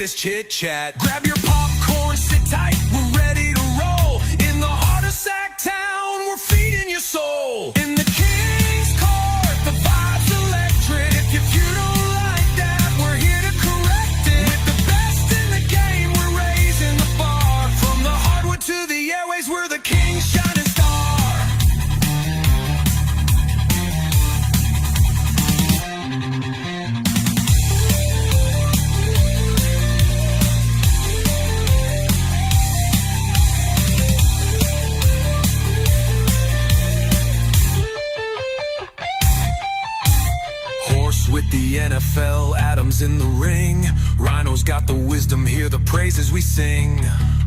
latest chit chat. Grab your popcorn, sit tight, we're ready to roll. In the heart of Sacktown, we're feeding your soul. In the King's Court, the vibe's electric. If you don't like that, we're here to correct it. With the best in the game, we're raising the bar. From the hardwood to the airways, we're the King's shining star. With the NFL, Adams in the ring. Rhino's got the wisdom, hear the praises we sing.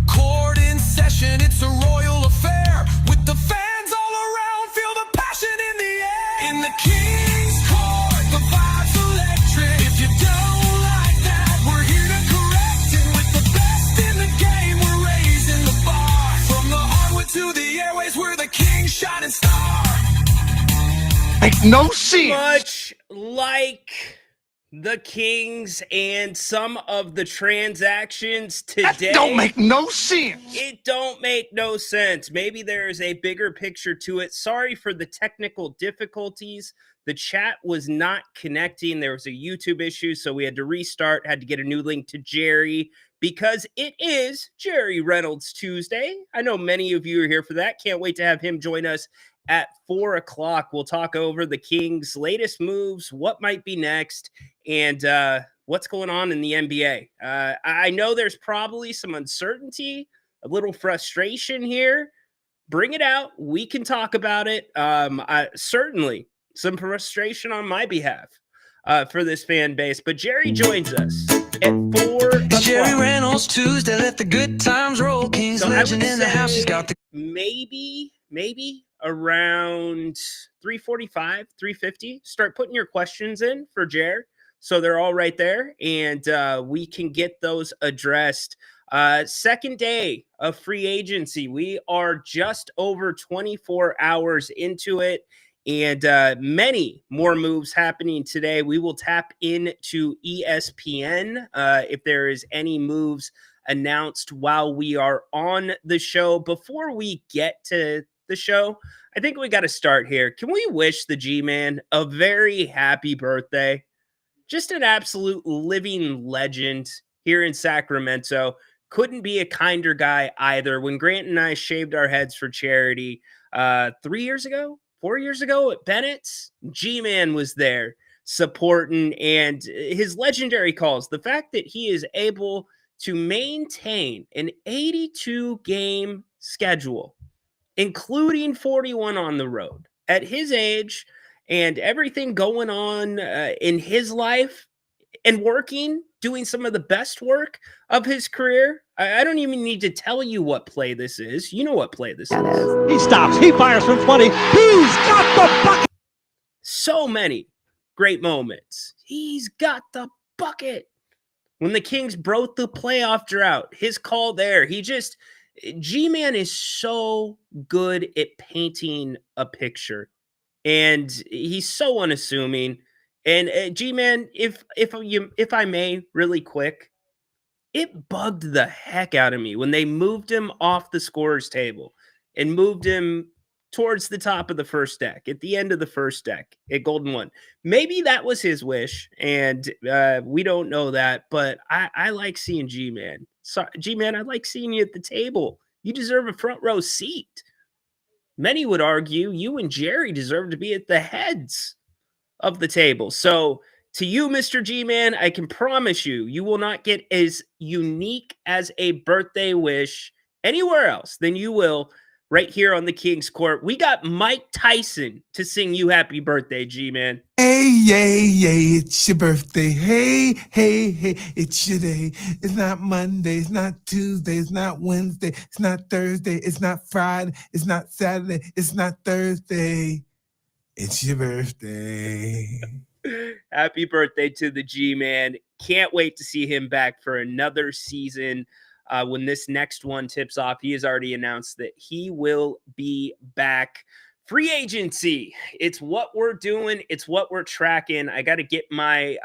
Court in session, it's a royal affair. With the fans all around, feel the passion in the air. In the King's Court, the vibe's electric. If you don't like that, we're here to correct it. With the best in the game, we're raising the bar. From the hardwood to the airways, we're the King's shining star. Make no sense. Much like the Kings and some of the transactions today. That don't make no sense. It don't make no sense. Maybe there is a bigger picture to it. Sorry for the technical difficulties. The chat was not connecting. There was a YouTube issue, so we had to restart, had to get a new link to Jerry because it is Jerry Reynolds Tuesday. I know many of you are here for that. Can't wait to have him join us at 4 o'clock. We'll talk over the Kings' latest moves, what might be next, and what's going on in the NBA. I know there's probably some uncertainty, a little frustration here. Bring it out. We can talk about it. Certainly some frustration on my behalf for this fan base. But Jerry joins us at 4 o'clock. Jerry Reynolds Tuesday, let the good times roll. King's So legend in the house. She's got the maybe around 3:45, 3:50. Start putting your questions in for Jer, so they're all right there, and we can get those addressed. Second day of free agency. We are just over 24 hours into it, and many more moves happening today. We will tap into ESPN if there is any moves announced while we are on the show. Before we get to the show, I think we got to start here. Can we wish the G-Man a very happy birthday? Just an absolute living legend here in Sacramento. Couldn't be a kinder guy either. When Grant and I shaved our heads for charity 4 years ago at Bennett's, G-Man was there supporting, and his legendary calls, the fact that he is able to maintain an 82-game schedule, including 41 on the road, at his age and everything going on in his life and working, doing some of the best work of his career. I don't even need to tell you what play this is. You know what play this is. He stops. He fires from 20. He's got the bucket. So many great moments. He's got the bucket. When the Kings broke the playoff drought, his call there, G-Man is so good at painting a picture, and he's so unassuming. And G-Man, if I may, really quick, it bugged the heck out of me when they moved him off the scorer's table and moved him towards the top of the first deck, at the end of the first deck at Golden One. Maybe that was his wish, and we don't know that, but I like seeing G-Man. So, G-Man, I like seeing you at the table. You deserve a front row seat. Many would argue you and Jerry deserve to be at the heads of the table. So to you, Mr. G-Man, I can promise you will not get as unique as a birthday wish anywhere else than you will right here on the King's Court. We got Mike Tyson to sing you happy birthday, G-Man. Hey, yay, yay, it's your birthday. Hey, hey, hey, it's your day. It's not Monday, it's not Tuesday, it's not Wednesday, it's not Thursday, it's not Friday, it's not Saturday, it's not Thursday. It's your birthday. Happy birthday to the G-Man. Can't wait to see him back for another season. When this next one tips off, he has already announced that he will be back. Free agency. It's what we're doing. It's what we're tracking. I got to get my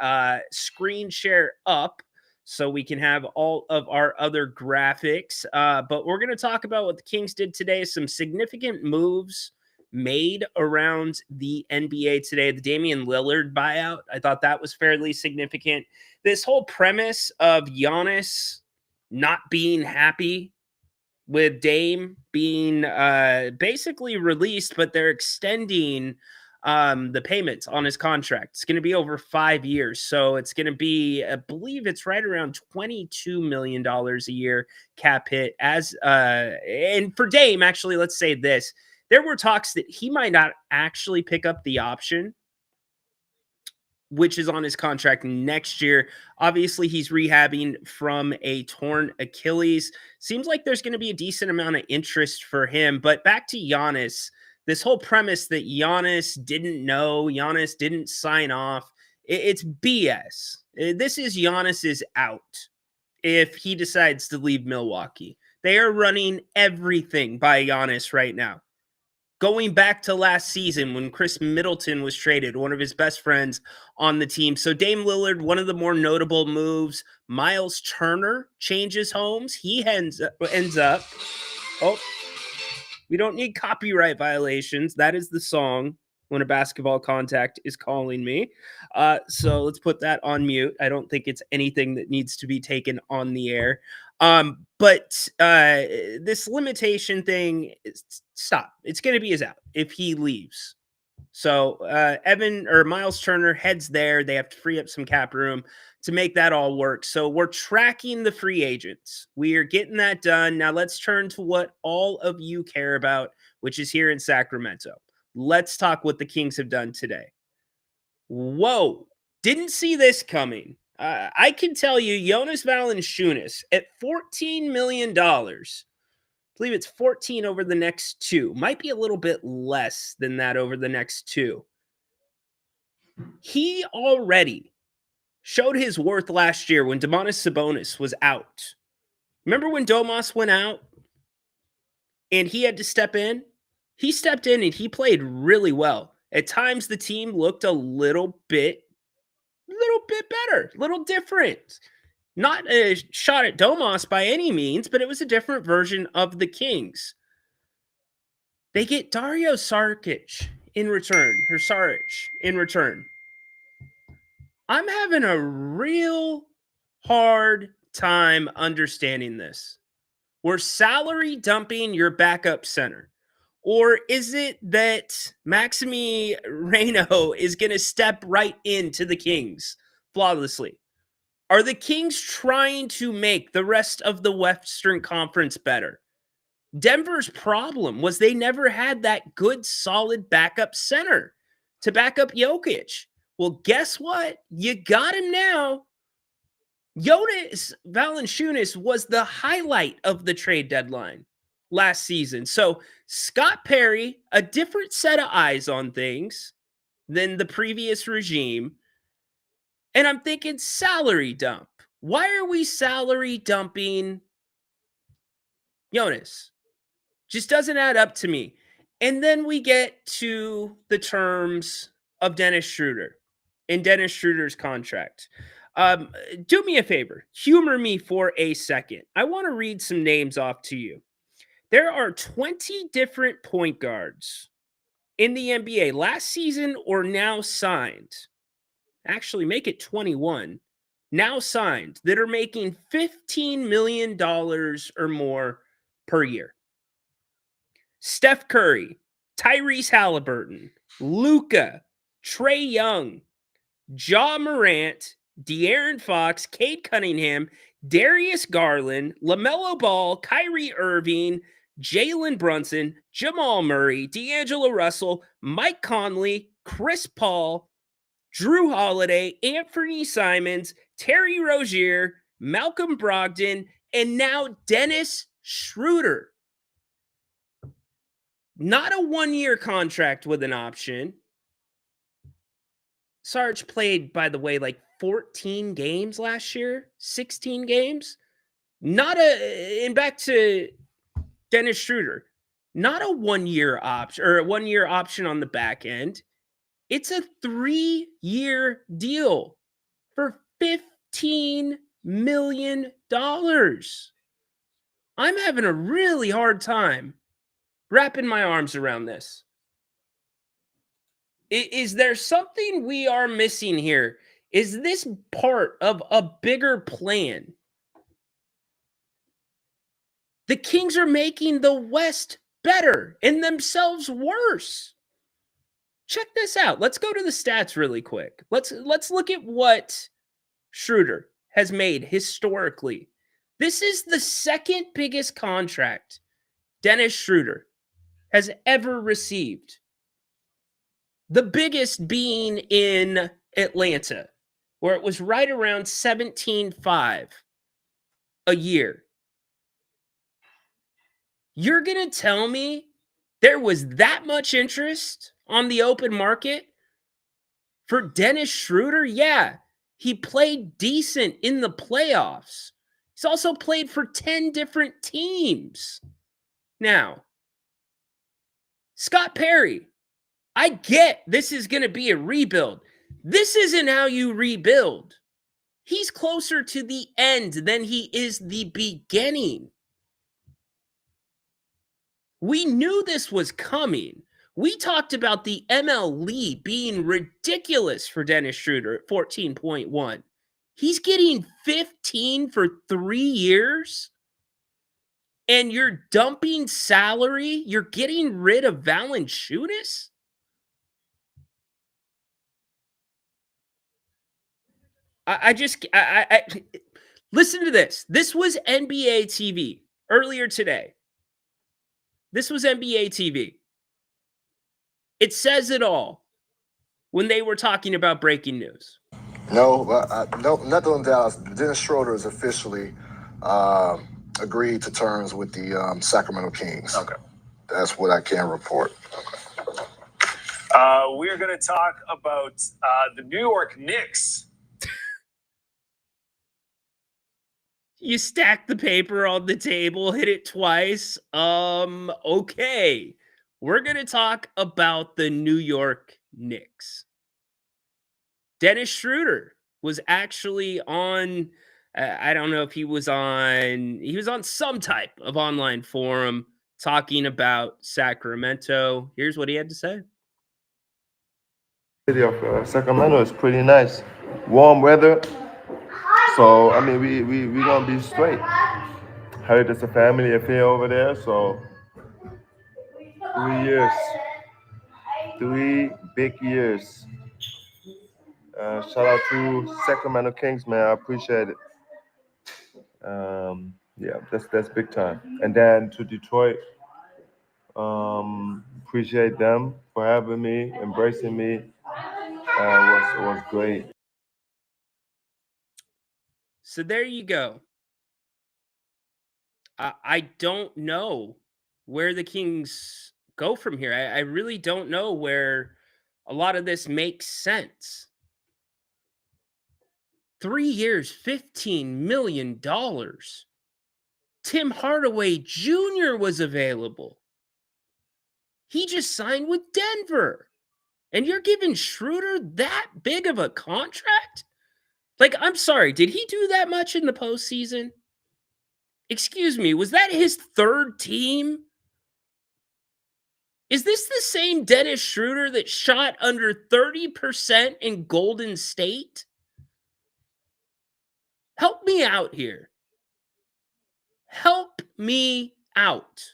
screen share up so we can have all of our other graphics. But we're going to talk about what the Kings did today, some significant moves made around the NBA today. The Damian Lillard buyout, I thought that was fairly significant. This whole premise of Giannis not being happy with Dame being basically released, but they're extending the payments on his contract. It's going to be over 5 years. So it's going to be, I believe it's right around $22 million a year cap hit. And for Dame, actually, let's say this. There were talks that he might not actually pick up the option, which is on his contract next year. Obviously, he's rehabbing from a torn Achilles. Seems like there's going to be a decent amount of interest for him. But back to Giannis, this whole premise that Giannis didn't know, Giannis didn't sign off, it's BS. This is Giannis's out if he decides to leave Milwaukee. They are running everything by Giannis right now. Going back to last season when Chris Middleton was traded, one of his best friends on the team. So Dame Lillard, one of the more notable moves. Miles Turner changes homes. He ends up. Oh, we don't need copyright violations. That is the song when a basketball contact is calling me. So let's put that on mute. I don't think it's anything that needs to be taken on the air. But this limitation thing, stop. It's going to be his out if he leaves. So Miles Turner heads there. They have to free up some cap room to make that all work. So we're tracking the free agents. We are getting that done. Now let's turn to what all of you care about, which is here in Sacramento. Let's talk what the Kings have done today. Whoa. Didn't see this coming. I can tell you, Jonas Valanciunas at $14 million. I believe it's 14 over the next 2. Might be a little bit less than that over the next 2. He already showed his worth last year when Domantas Sabonis was out. Remember when Domas went out and he had to step in? He stepped in and he played really well. At times, the team looked a little bit better, a little different. Not a shot at Domas by any means, but it was a different version of the Kings. They get Dario Saric in return. I'm having a real hard time understanding this. We're salary dumping your backup center. Or is it that Maxime Reyno is going to step right into the Kings flawlessly? Are the Kings trying to make the rest of the Western Conference better? Denver's problem was they never had that good, solid backup center to back up Jokic. Well, guess what? You got him now. Jonas Valanciunas was the highlight of the trade deadline last season. So Scott Perry, a different set of eyes on things than the previous regime. And I'm thinking salary dump. Why are we salary dumping Jonas? Just doesn't add up to me. And then we get to the terms of Dennis Schroeder and Dennis Schroeder's contract. Do me a favor. Humor me for a second. I want to read some names off to you. There are 20 different point guards in the NBA last season or now signed. Actually, make it 21. Now signed that are making $15 million or more per year. Steph Curry, Tyrese Halliburton, Luka, Trae Young, Ja Morant, De'Aaron Fox, Cade Cunningham, Darius Garland, LaMelo Ball, Kyrie Irving, Jalen Brunson, Jamal Murray, D'Angelo Russell, Mike Conley, Chris Paul, Drew Holiday, Anthony Simons, Terry Rozier, Malcolm Brogdon, and now Dennis Schroeder. Not a one-year contract with an option. Sarge played, by the way, like 14 games last year, 16 games. And back to Dennis Schroeder, not a one-year option or a one-year option on the back end. It's a 3-year deal for $15 million. I'm having a really hard time wrapping my arms around this. Is there something we are missing here? Is this part of a bigger plan? The Kings are making the West better and themselves worse. Check this out. Let's go to the stats really quick. Let's look at what Schroeder has made historically. This is the second biggest contract Dennis Schroeder has ever received. The biggest being in Atlanta, where it was right around 17.5 a year. You're going to tell me there was that much interest on the open market for Dennis Schroeder? Yeah, he played decent in the playoffs. He's also played for 10 different teams. Now, Scott Perry, I get this is going to be a rebuild. This isn't how you rebuild. He's closer to the end than he is the beginning. We knew this was coming. We talked about the MLE being ridiculous for Dennis Schroeder at 14.1. He's getting 15 for 3 years, and you're dumping salary. You're getting rid of Valanciunas. I listen to this. This was NBA TV earlier today. This was NBA TV. It says it all when they were talking about breaking news. No, nothing on Dallas. Dennis Schroeder is officially agreed to terms with the Sacramento Kings. Okay. That's what I can report. We're going to talk about the New York Knicks. You stack the paper on the table, hit it twice. Okay. We're going to talk about the New York Knicks. Dennis Schroeder was actually on, I don't know if he was on some type of online forum talking about Sacramento. Here's what he had to say. City of Sacramento is pretty nice. Warm weather. So, I mean, we going to be straight. Heard it's a family affair over there, so 3 years. 3 big years. Shout out to Sacramento Kings, man. I appreciate it. Yeah, that's big time. And then to Detroit, appreciate them for having me, embracing me. It was great. So there you go. I don't know where the Kings go from here. I really don't know where a lot of this makes sense. 3 years, $15 million. Tim Hardaway Jr. was available. He just signed with Denver. And you're giving Schroeder that big of a contract? Like, I'm sorry, did he do that much in the postseason? Excuse me, was that his third team? Is this the same Dennis Schroeder that shot under 30% in Golden State? Help me out here. Help me out.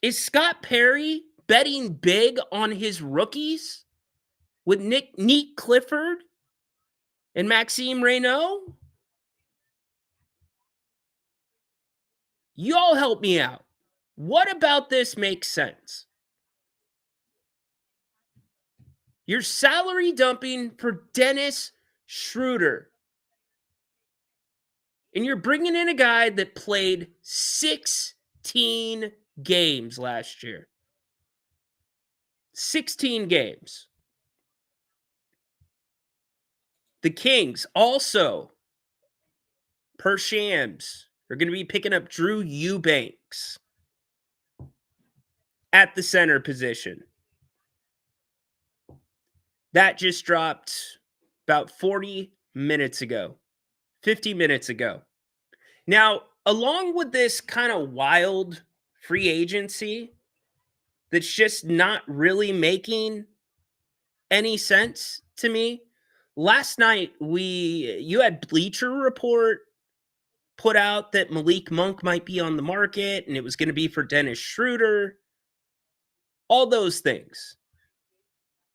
Is Scott Perry betting big on his rookies with Neek Clifford and Maxime Reynolds? Y'all help me out. What about this makes sense? You're salary dumping for Dennis Schroeder. And you're bringing in a guy that played 16 games last year. 16 games. The Kings also, per Shams, are going to be picking up Drew Eubanks at the center position. That just dropped about 40 minutes ago. 50 minutes ago. Now, along with this kind of wild free agency that's just not really making any sense to me, last night you had Bleacher Report put out that Malik Monk might be on the market and it was going to be for Dennis Schroeder, all those things.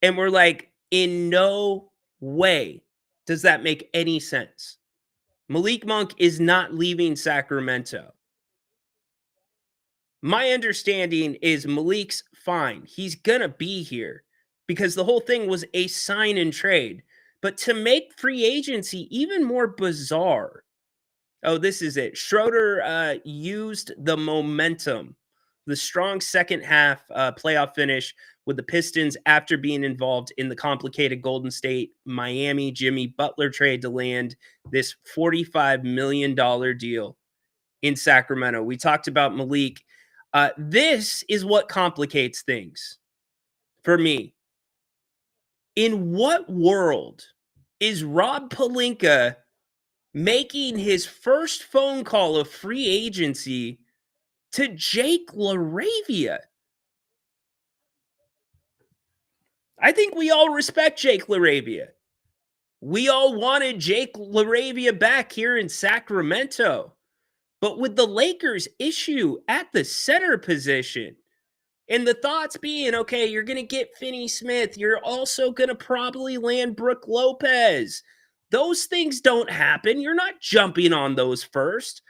And we're like, in no way does that make any sense. Malik Monk is not leaving Sacramento. My understanding is Malik's fine. He's going to be here because the whole thing was a sign and trade. But to make free agency even more bizarre, oh, this is it. Schroeder used the momentum, the strong second half playoff finish with the Pistons after being involved in the complicated Golden State Miami Jimmy Butler trade to land this $45 million deal in Sacramento. We talked about Malik. This is what complicates things for me. In what world is Rob Pelinka making his first phone call of free agency to Jake LaRavia? I think we all respect Jake LaRavia. We all wanted Jake LaRavia back here in Sacramento. But with the Lakers' issue at the center position, and the thoughts being, okay, you're going to get Finney Smith. You're also going to probably land Brooke Lopez. Those things don't happen. You're not jumping on those first.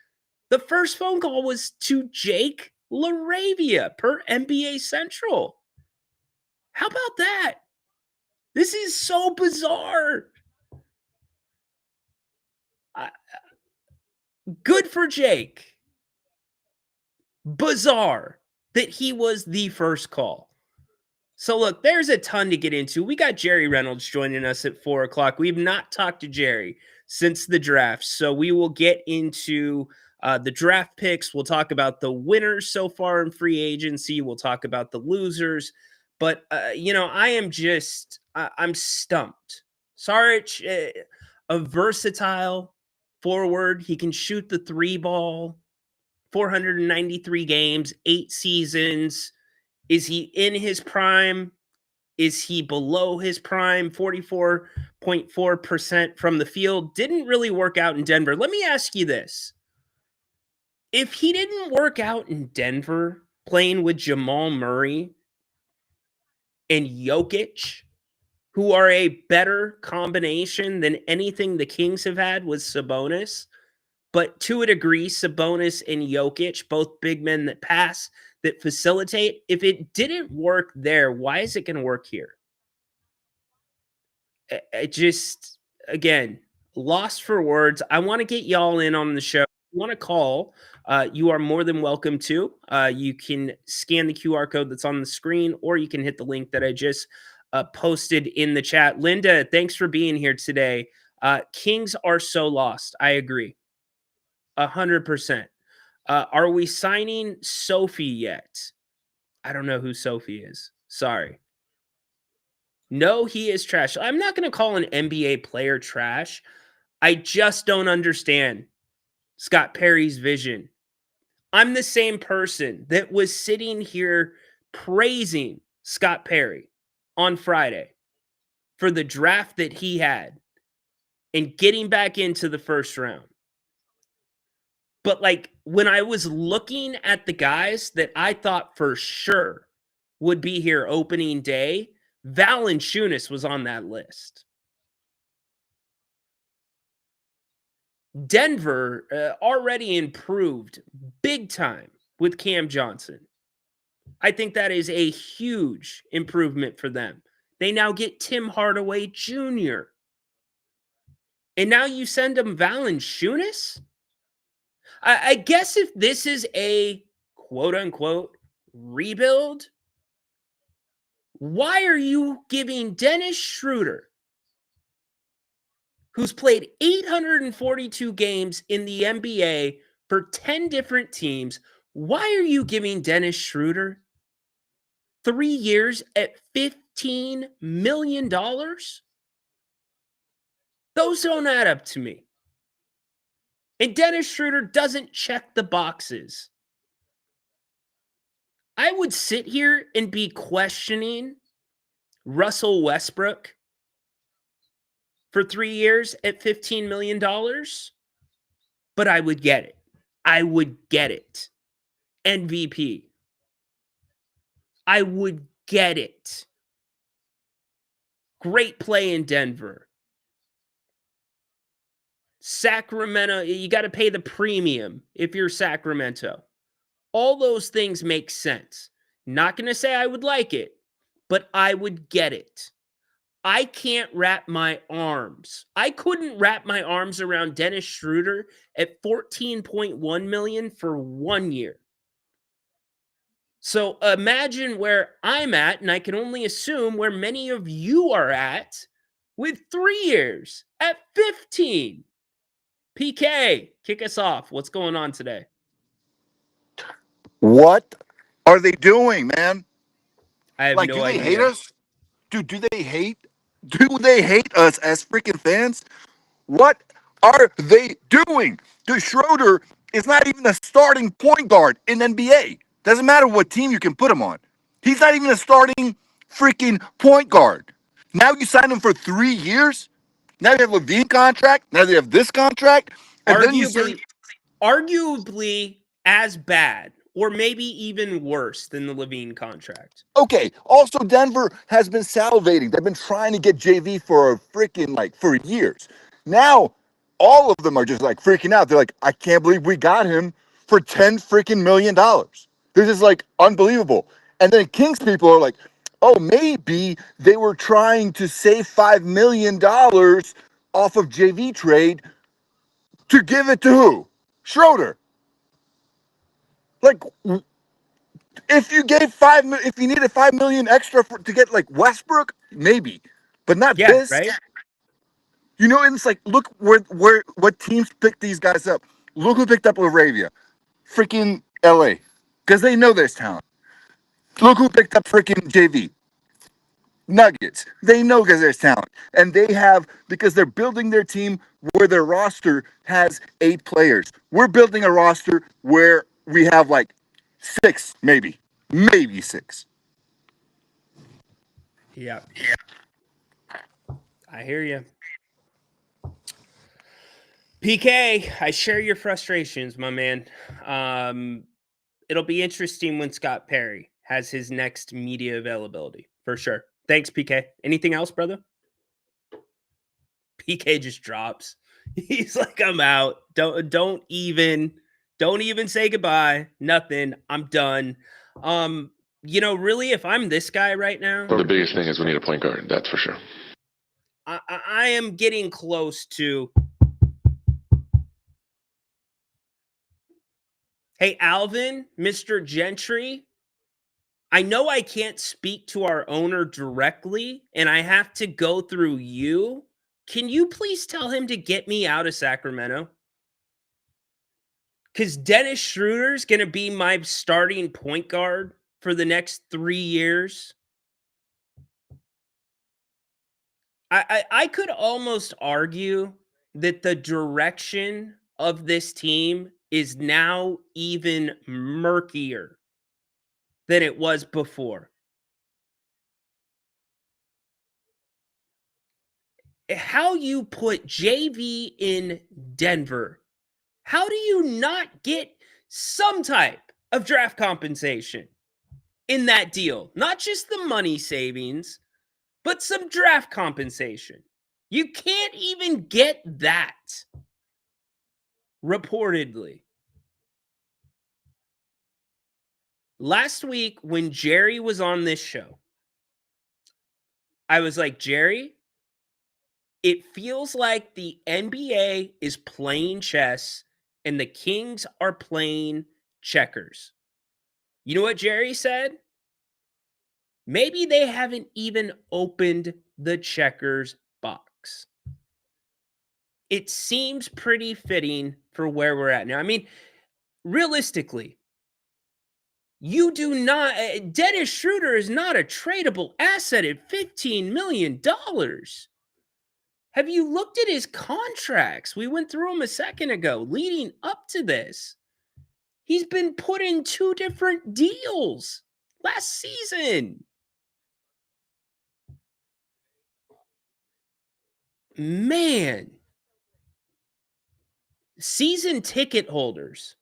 The first phone call was to Jake LaRavia per NBA Central. How about that? This is so bizarre. Good for Jake. Bizarre that he was the first call. So look, there's a ton to get into. We got Jerry Reynolds joining us at 4 o'clock. We've not talked to Jerry since the draft. So we will get into the draft picks. We'll talk about the winners so far in free agency. We'll talk about the losers. But, I am just, I'm stumped. Saric, a versatile forward. He can shoot the three ball. 493 games, 8 seasons. Is he in his prime? Is he below his prime? 44.4% from the field. Didn't really work out in Denver. Let me ask you this. If he didn't work out in Denver playing with Jamal Murray and Jokic, who are a better combination than anything the Kings have had with Sabonis, but to a degree, Sabonis and Jokic, both big men that pass, that facilitate. If it didn't work there, why is it going to work here? I just, again, lost for words. I want to get y'all in on the show. If you want to call, you are more than welcome to. You can scan the QR code that's on the screen, or you can hit the link that I just posted in the chat. Linda, thanks for being here today. Kings are so lost. I agree. 100%. Are we signing Sophie yet? I don't know who Sophie is. Sorry. No, he is trash. I'm not going to call an NBA player trash. I just don't understand Scott Perry's vision. I'm the same person that was sitting here praising Scott Perry on Friday for the draft that he had and getting back into the first round. But when I was looking at the guys that I thought for sure would be here opening day, Valanciunas was on that list. Denver already improved big time with Cam Johnson. I think that is a huge improvement for them. They now get Tim Hardaway Jr. And now you send them Valanciunas? I guess if this is a quote-unquote rebuild, why are you giving Dennis Schroeder, who's played 842 games in the NBA for 10 different teams, why are you giving Dennis Schroeder 3 years at $15 million? Those don't add up to me. And Dennis Schroeder doesn't check the boxes. I would sit here and be questioning Russell Westbrook for 3 years at $15 million, but I would get it. I would get it. MVP. I would get it. Great play in Denver. Sacramento, you got to pay the premium if you're Sacramento. All those things make sense. Not going to say I would like it, but I would get it. I can't wrap my arms. I couldn't wrap my arms around Dennis Schroeder at $14.1 million for 1 year. So imagine where I'm at, and I can only assume where many of you are at with 3 years at 15. PK, kick us off. What's going on today? What are they doing, man? I have Like, no do they idea. hate us? Dude, do they hate? Do they hate us as freaking fans? What are they doing? Dude, Schroeder is not even a starting point guard in NBA. Doesn't matter what team you can put him on. He's not even a starting freaking point guard. Now you sign him for 3 years. Now you have Levine contract. Now you have this contract, and then you say, Arguably as bad, or maybe even worse than the Levine contract. okay. Also, Denver has been salivating. They've been trying to get JV for for years. Now, all of them are just like freaking out. They're like, I can't believe we got him for $10 million. This is like unbelievable. And then Kings people are like, oh, maybe they were trying to save $5 million off of JV trade to give it to who? Schroeder. Like, if you gave if you needed 5 million extra to get like Westbrook, maybe, but not Yeah, this. right? You know, and it's like, look what teams picked these guys up. Look who picked up Laravia, freaking LA, because they know there's talent. Look who picked up freaking JV. Nuggets. They know because there's talent. And they have, because they're building their team where their roster has 8 players. We're building a roster where we have like 6, maybe 6. Yeah. I hear you. PK, I share your frustrations, my man. It'll be interesting when Scott Perry has his next media availability, for sure. Thanks, PK. Anything else, brother? PK just drops. He's like, I'm out. Don't even say goodbye. Nothing. I'm done. Really, if I'm this guy right now, The biggest thing is we need a point guard. That's for sure. I am getting close to. Hey, Alvin, Mr. Gentry, I know I can't speak to our owner directly, and I have to go through you. Can you please tell him to get me out of Sacramento? Because Dennis Schroeder's going to be my starting point guard for the next 3 years. I could almost argue that the direction of this team is now even murkier than it was before. How you put JV in Denver, how do you not get some type of draft compensation in that deal? Not just the money savings, but some draft compensation. You can't even get that, reportedly. Last week, when Jerry was on this show, I was like, Jerry, it feels like the NBA is playing chess and the Kings are playing checkers. You know what Jerry said? Maybe they haven't even opened the checkers box. It seems pretty fitting for where we're at now. I mean, realistically, you do not. Dennis Schroeder is not a tradable asset at $15 million. Have you looked at his contracts? We went through them a second ago, leading up to this. He's been put in 2 different deals last season. Man. Season ticket holders.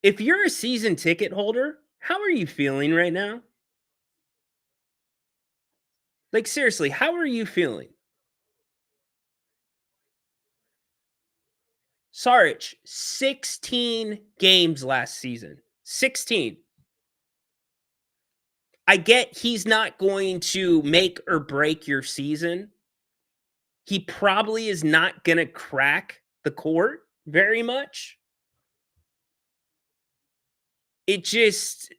If you're a season ticket holder, how are you feeling right now? Like, seriously, how are you feeling? Saric, 16 games last season. 16. I get he's not going to make or break your season. He probably is not going to crack the court very much. It just,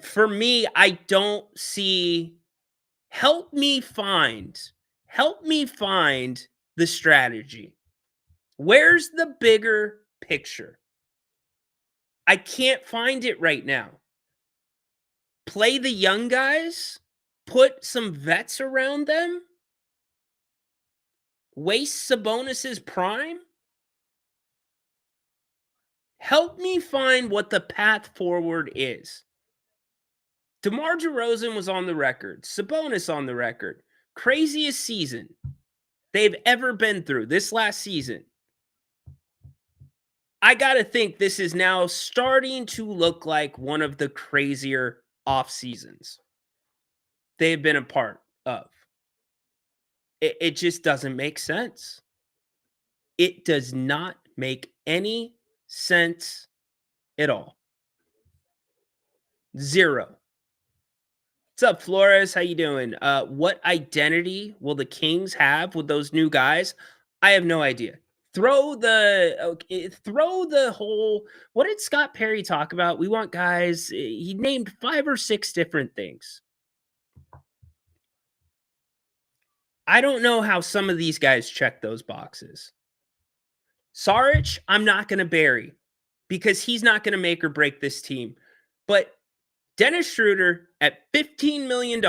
for me, I don't see. Help me find the strategy. Where's the bigger picture? I can't find it right now. Play the young guys, put some vets around them, waste Sabonis's prime. Help me find what the path forward is. DeMar DeRozan was on the record, Sabonis on the record. Craziest season they've ever been through this last season. I got to think this is now starting to look like one of the crazier off seasons they've been a part of. It just doesn't make sense. It does not make any sense at all. Zero. What's up, Flores? How you doing? What identity will the Kings have with those new guys? I have no idea. Throw the whole. What did Scott Perry talk about? We want guys. He named 5 or 6 different things. I don't know how some of these guys check those boxes. Saric, I'm not going to bury because he's not going to make or break this team. But Dennis Schroeder at $15 million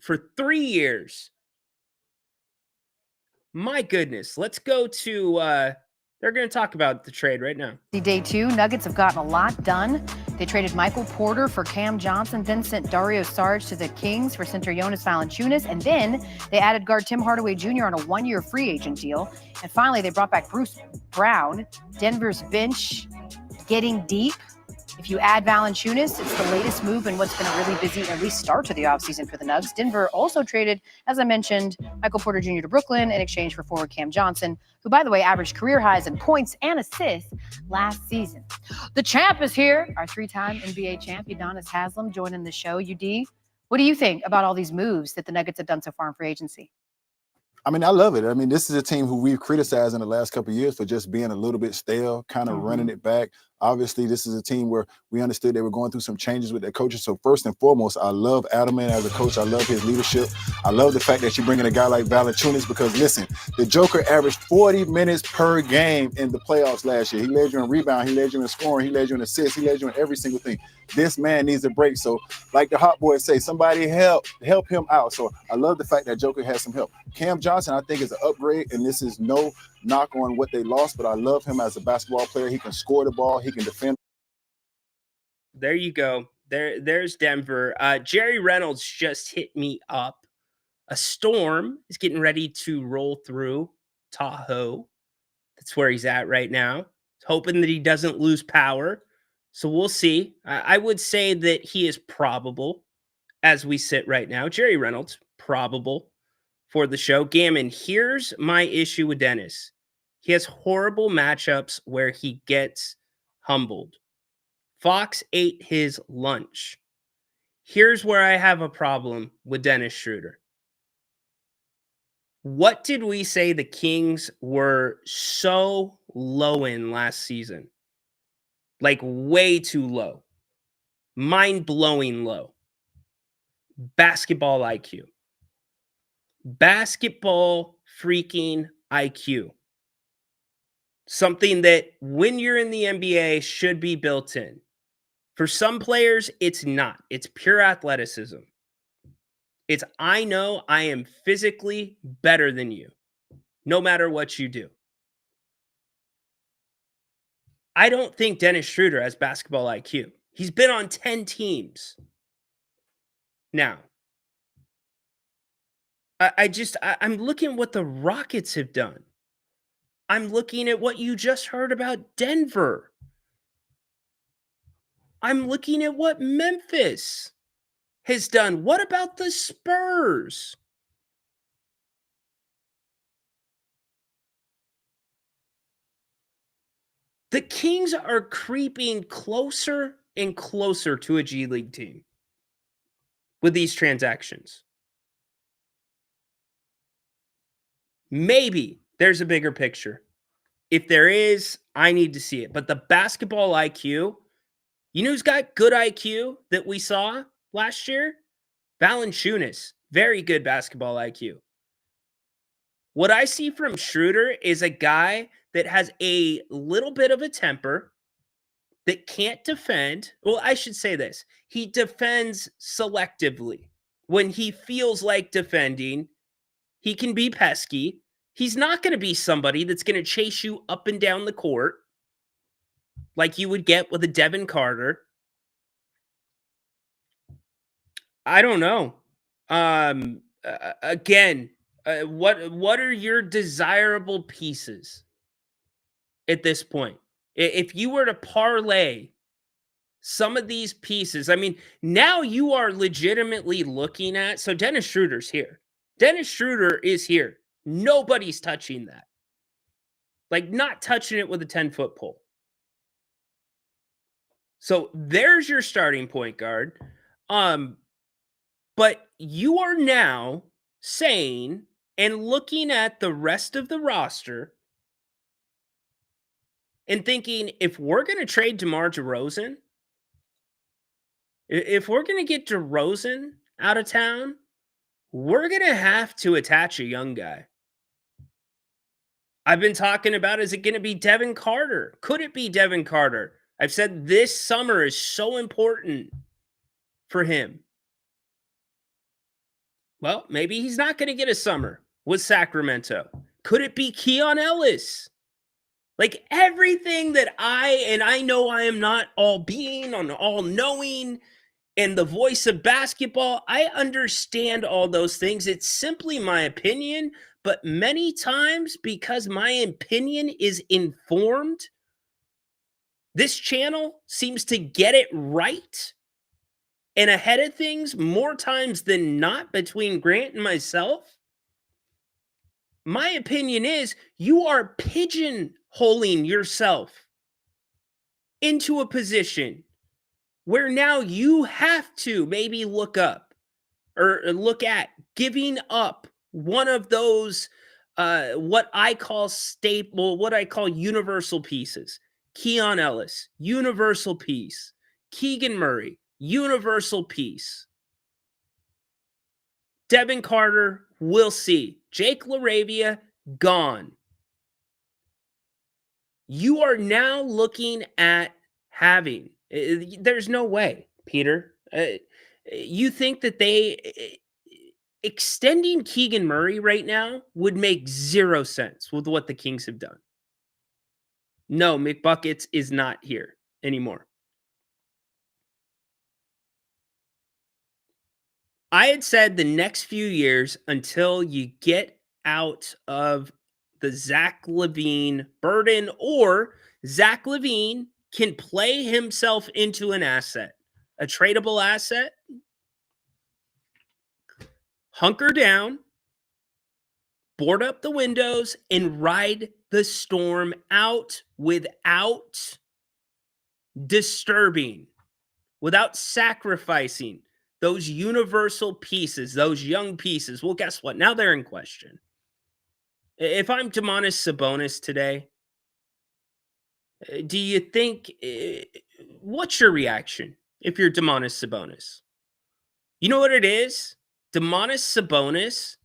for 3 years. My goodness. Let's go to, they're going to talk about the trade right now. Day 2, Nuggets have gotten a lot done. They traded Michael Porter for Cam Johnson, then sent Dario Saric to the Kings for center Jonas Valanciunas, and then they added guard Tim Hardaway Jr. on a 1-year free agent deal. And finally, they brought back Bruce Brown. Denver's bench getting deep. If you add Valanciunas, it's the latest move in what's been a really busy, at least start to the offseason for the Nugs. Denver also traded, as I mentioned, Michael Porter Jr. to Brooklyn in exchange for forward Cam Johnson, who, by the way, averaged career highs in points and assists last season. The champ is here, our 3-time NBA champ, Udonis Haslem, joining the show. UD, what do you think about all these moves that the Nuggets have done so far in free agency? I mean, I love it. I mean, this is a team who we've criticized in the last couple of years for just being a little bit stale, kind of running it back. Obviously, this is a team where we understood they were going through some changes with their coaches. So first and foremost, I love Adelman as a coach. I love his leadership. I love the fact that you bring in a guy like Valanciunas because, listen, the Joker averaged 40 minutes per game in the playoffs last year. He led you in rebound. He led you in scoring. He led you in assists. He led you in every single thing. This man needs a break. So like the hot boys say, somebody help him out. So I love the fact that Joker has some help. Cam Johnson, I think, is an upgrade, and this is no knock on what they lost, but I love him as a basketball player. He can score the ball. He can defend. There you go. There's Denver. Jerry Reynolds just hit me up. A storm is getting ready to roll through Tahoe. That's where he's at right now. Hoping that he doesn't lose power. So we'll see. I would say that he is probable as we sit right now. Jerry Reynolds, probable for the show. Gammon, here's my issue with Dennis. He has horrible matchups where he gets humbled. Fox ate his lunch. Here's where I have a problem with Dennis Schroeder. What did we say the Kings were so low in last season? Like way too low. Mind-blowing low. Basketball IQ. Basketball freaking IQ. Something that when you're in the NBA should be built in. For some players, it's not. It's pure athleticism. It's I know I am physically better than you, no matter what you do. I don't think Dennis Schroeder has basketball IQ. He's been on 10 teams. Now, I'm looking at what the Rockets have done. I'm looking at what you just heard about Denver. I'm looking at what Memphis has done. What about the Spurs? The Kings are creeping closer and closer to a G League team with these transactions. Maybe there's a bigger picture. If there is, I need to see it. But the basketball IQ, you know who's got good IQ that we saw last year? Valanciunas. Very good basketball IQ. What I see from Schroeder is a guy that has a little bit of a temper, that can't defend. Well, I should say this. He defends selectively. When he feels like defending, he can be pesky. He's not going to be somebody that's going to chase you up and down the court like you would get with a Devin Carter. I don't know. Again, what are your desirable pieces at this point? If you were to parlay some of these pieces, I mean, now you are legitimately looking at, so Dennis Schroeder's here. Dennis Schroeder is here. Nobody's touching that. Like, not touching it with a 10-foot pole. So there's your starting point guard. But you are now saying and looking at the rest of the roster and thinking, if we're going to trade DeMar DeRozan, if we're going to get DeRozan out of town, we're going to have to attach a young guy. I've been talking about, is it going to be Devin Carter? Could it be Devin Carter? I've said this summer is so important for him. Well, maybe he's not going to get a summer with Sacramento. Could it be Keon Ellis? Like, everything that I know I am not all being, all knowing, and the voice of basketball, I understand all those things. It's simply my opinion, but many times, because my opinion is informed, this channel seems to get it right and ahead of things more times than not between Grant and myself. My opinion is you are pigeonholing yourself into a position where now you have to maybe look up or look at giving up one of those, what I call universal pieces. Keon Ellis, universal piece. Keegan Murray, universal piece. Devin Carter, we'll see. Jake LaRavia, gone. You are now looking at having, there's no way, Peter. You think that extending Keegan Murray right now would make zero sense with what the Kings have done. No, McBuckets is not here anymore. I had said the next few years until you get out of the Zach LaVine burden, or Zach LaVine can play himself into an asset, a tradable asset, hunker down, board up the windows, and ride the storm out without disturbing, without sacrificing those universal pieces, those young pieces. Well, guess what? Now they're in question. If I'm Domantas Sabonis today, do you think, what's your reaction if you're Domantas Sabonis? You know what it is? Domantas Sabonis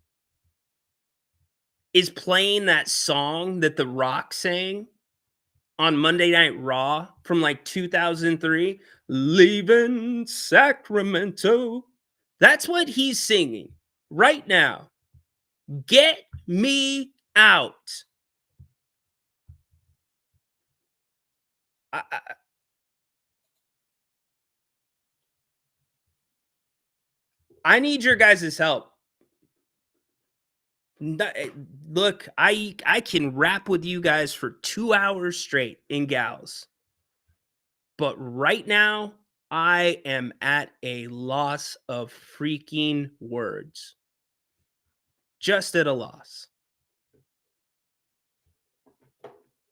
is playing that song that The Rock sang on Monday Night Raw from like 2003, Leaving Sacramento. That's what he's singing. right now. Get me out. I need your guys' help. Look, I can rap with you guys for 2 hours straight and gals. But right now, I am at a loss of freaking words. Just at a loss.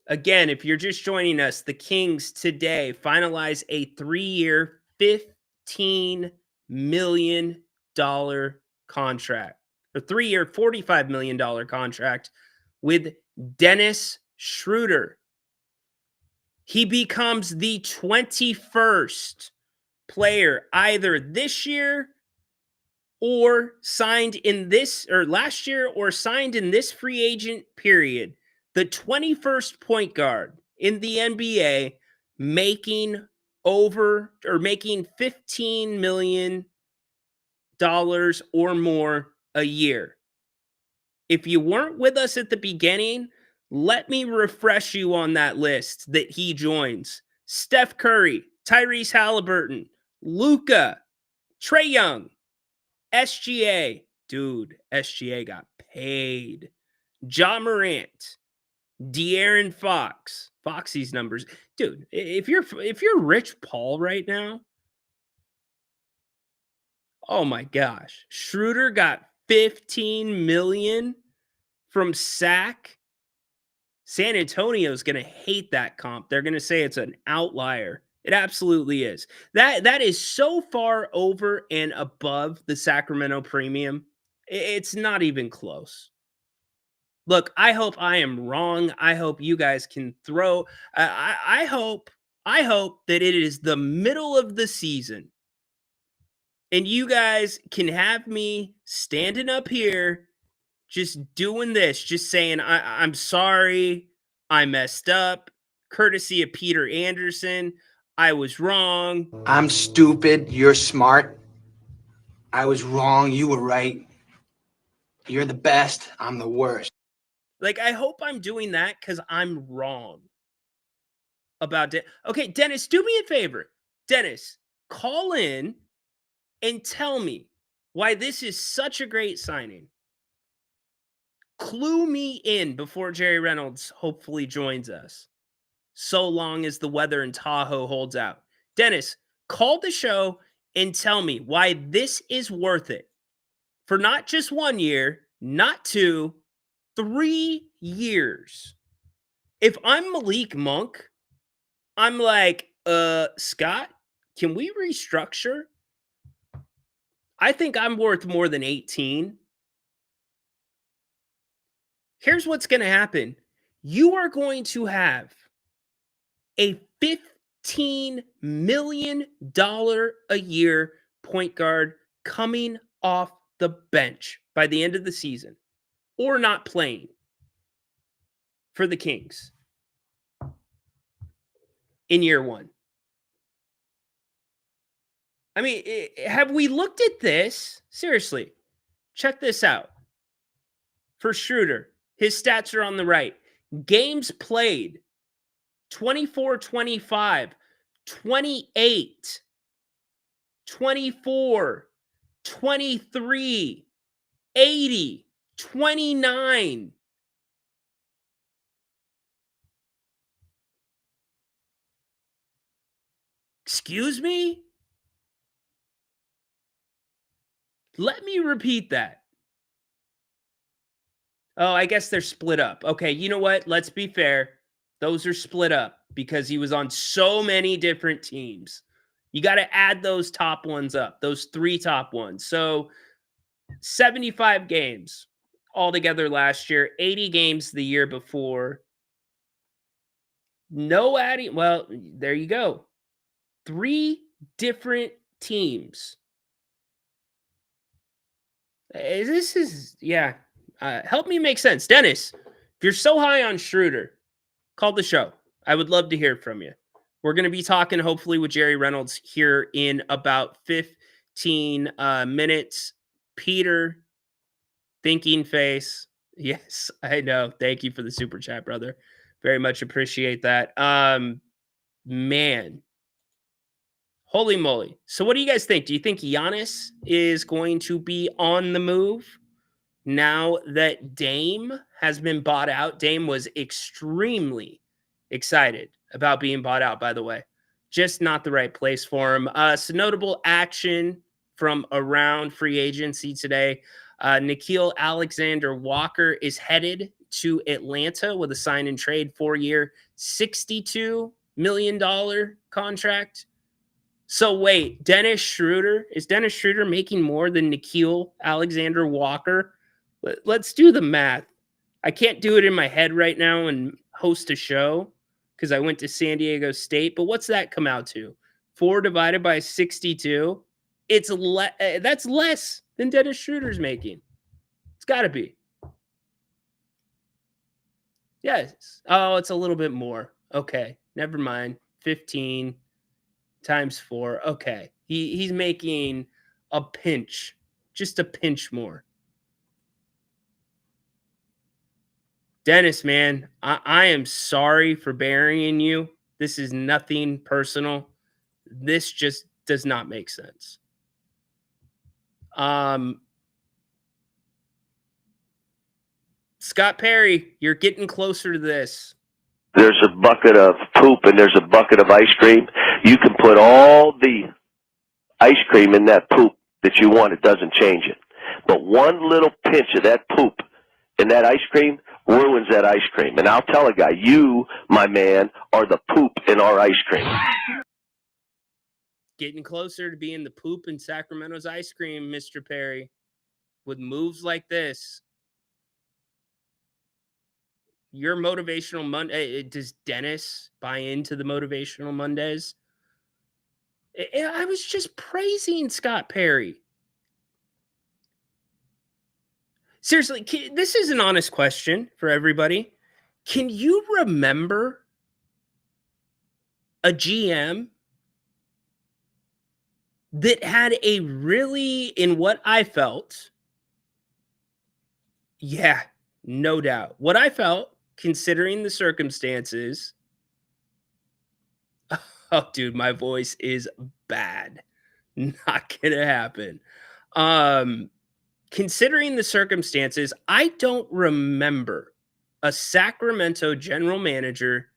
Again, if you're just joining us, the Kings today finalize a 3-year, $15 million contract. A 3-year, $45 million contract with Dennis Schroeder. He becomes the 21st player either this year or signed in this, or last year, or signed in this free agent period, the 21st point guard in the NBA making over, or making $15 million or more a year. If you weren't with us at the beginning, let me refresh you on that list that he joins. Steph Curry, Tyrese Halliburton, Luka, Trae Young, SGA. Dude, SGA got paid. Ja Morant, De'Aaron Fox. Foxy's numbers. Dude, if you're Rich Paul right now, oh my gosh. Schroeder got 15 million from SAC. San Antonio's going to hate that comp. They're going to say it's an outlier. It absolutely is. That is so far over and above the Sacramento premium. It's not even close. Look, I hope I am wrong. I hope you guys can throw. I hope that it is the middle of the season and you guys can have me standing up here just doing this, just saying, I'm sorry, I messed up, courtesy of Peter Anderson, I was wrong. I'm stupid, you're smart. I was wrong, you were right. You're the best, I'm the worst. Like, I hope I'm doing that because I'm wrong about it. Okay, Dennis, do me a favor. Dennis, call in and tell me why this is such a great signing. Clue me in before Jerry Reynolds hopefully joins us, so long as the weather in Tahoe holds out. Dennis, call the show and tell me why this is worth it for not just 1 year, not 2, 3 years. If I'm Malik Monk, I'm like, Scott, can we restructure? I think I'm worth more than 18. Here's what's going to happen. You are going to have a $15 million a year point guard coming off the bench by the end of the season or not playing for the Kings in year one. I mean, have we looked at this? Seriously, check this out. For Schroeder, his stats are on the right. Games played, 24, 25, 28, 24, 23, 80, 29. Excuse me? Let me repeat that. Oh, I guess they're split up. Okay, you know what? Let's be fair. Those are split up because he was on so many different teams. You got to add those top ones up, those 3 top ones. So 75 games altogether last year, 80 games the year before. No adding. Well, there you go. 3 different teams. This is, yeah. Help me make sense. Dennis, if you're so high on Schroeder, call the show. I would love to hear from you. We're going to be talking hopefully with Jerry Reynolds here in about 15 minutes. Peter, Thinking face. Yes, I know. Thank you for the super chat, brother. Very much appreciate that. Man. Holy moly. So what do you guys think? Do you think Giannis is going to be on the move now that Dame has been bought out? Dame was extremely excited about being bought out, by the way. Just not the right place for him. Some notable action from around free agency today. Nickeil Alexander-Walker is headed to Atlanta with a sign and trade 4-year, $62 million contract. So wait, is Dennis Schroeder making more than Nickeil Alexander-Walker? Let's do the math. I can't do it in my head right now and host a show because I went to San Diego State. But what's that come out to? 4 divided by 62. That's less than Dennis Schroeder's making. It's got to be. Yes. Oh, it's a little bit more. Okay, never mind. 15 times 4. Okay, he's making a pinch, just a pinch more. Dennis, man, I am sorry for burying you. This is nothing personal. This just does not make sense. Scott Perry, you're getting closer to this. There's a bucket of poop and there's a bucket of ice cream. You can put all the ice cream in that poop that you want. It doesn't change it. But one little pinch of that poop in that ice cream ruins that ice cream. And I'll tell a guy, you, my man, are the poop in our ice cream. Getting closer to being the poop in Sacramento's ice cream, Mr. Perry, with moves like this. Your motivational Monday, does Dennis buy into the motivational Mondays? I was just praising Scott Perry. Seriously, this is an honest question for everybody. Can you remember a GM that had a really, in what I felt, yeah, no doubt, what I felt, considering the circumstances, oh, dude, my voice is bad. Not gonna happen. Considering the circumstances, I don't remember a Sacramento general manager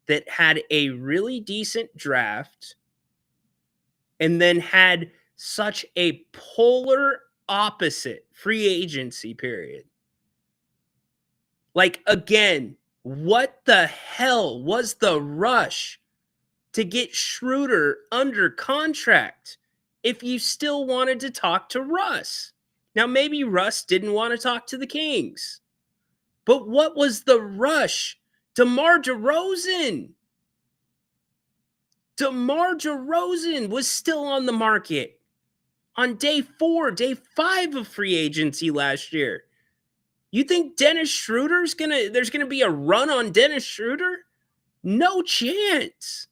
that had a really decent draft and then had such a polar opposite free agency period. Like, again, what the hell was the rush to get Schroeder under contract if you still wanted to talk to Russ? Now, maybe Russ didn't want to talk to the Kings, but what was the rush? DeMar DeRozan. DeMar DeRozan was still on the market on day 4, day 5 of free agency last year. You think there's going to be a run on Dennis Schroeder? No chance.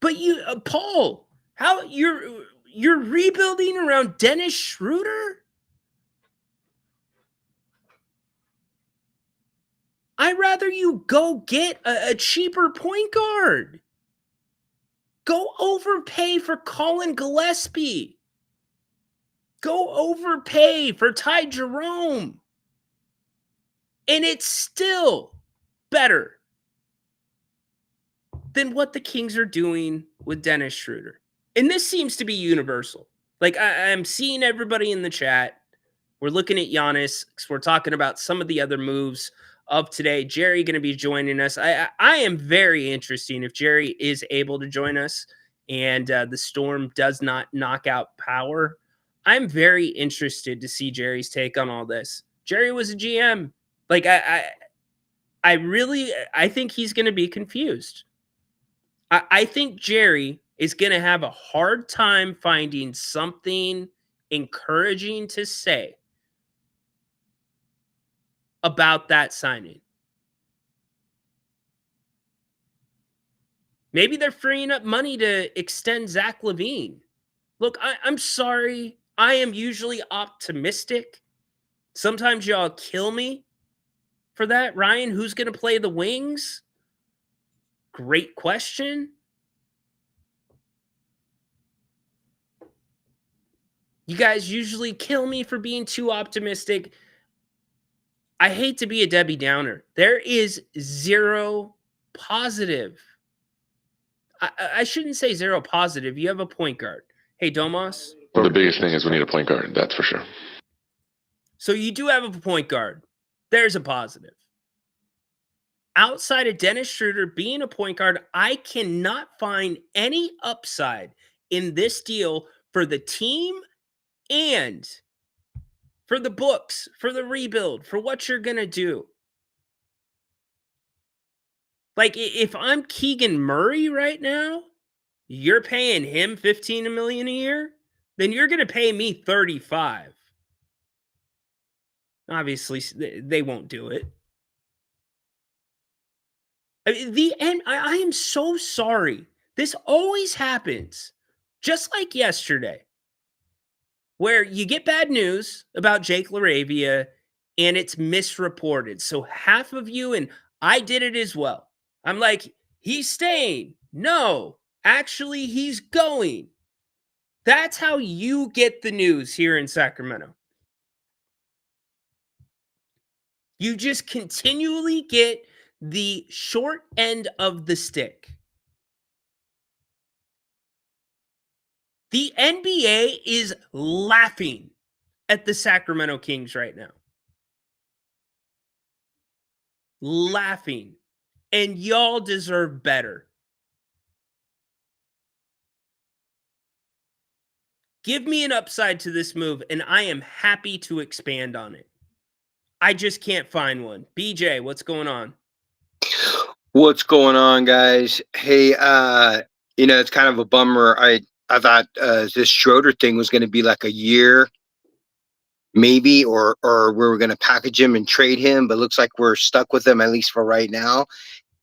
But Paul, how you're rebuilding around Dennis Schroeder? I'd rather you go get a cheaper point guard. Go overpay for Colin Gillespie. Go overpay for Ty Jerome. And it's still better than what the Kings are doing with Dennis Schroeder. And this seems to be universal. Like, I'm seeing everybody in the chat. We're looking at Giannis because we're talking about some of the other moves of today. Jerry going to be joining us. I am very interested if Jerry is able to join us and the storm does not knock out power. I'm very interested to see Jerry's take on all this. Jerry was a GM. Like, I think he's going to be confused. I think Jerry is going to have a hard time finding something encouraging to say about that signing. Maybe they're freeing up money to extend Zach LaVine. Look, I'm sorry. I am usually optimistic. Sometimes y'all kill me for that. Ryan, who's going to play the wings? Great question. You guys usually kill me for being too optimistic. I hate to be a Debbie Downer. There is zero positive. I shouldn't say zero positive. You have a point guard. Hey, Domas. Well, the biggest thing is we need a point guard. That's for sure. So you do have a point guard. There's a positive. Outside of Dennis Schroeder being a point guard, I cannot find any upside in this deal for the team and for the books, for the rebuild, for what you're going to do. Like, if I'm Keegan Murray right now, you're paying him $15 million a year, then you're going to pay me 35. Obviously, they won't do it. I mean, I am so sorry. This always happens, just like yesterday, where you get bad news about Jake LaRavia and it's misreported. So half of you, and I did it as well. I'm like, he's staying. No, actually, he's going. That's how you get the news here in Sacramento. You just continually get the short end of the stick. The NBA is laughing at the Sacramento Kings right now. Laughing. And y'all deserve better. Give me an upside to this move, and I am happy to expand on it. I just can't find one. BJ, what's going on? What's going on, guys? Hey, it's kind of a bummer. I thought this Schroeder thing was going to be like a year, maybe, or we were going to package him and trade him, but it looks like we're stuck with him, at least for right now.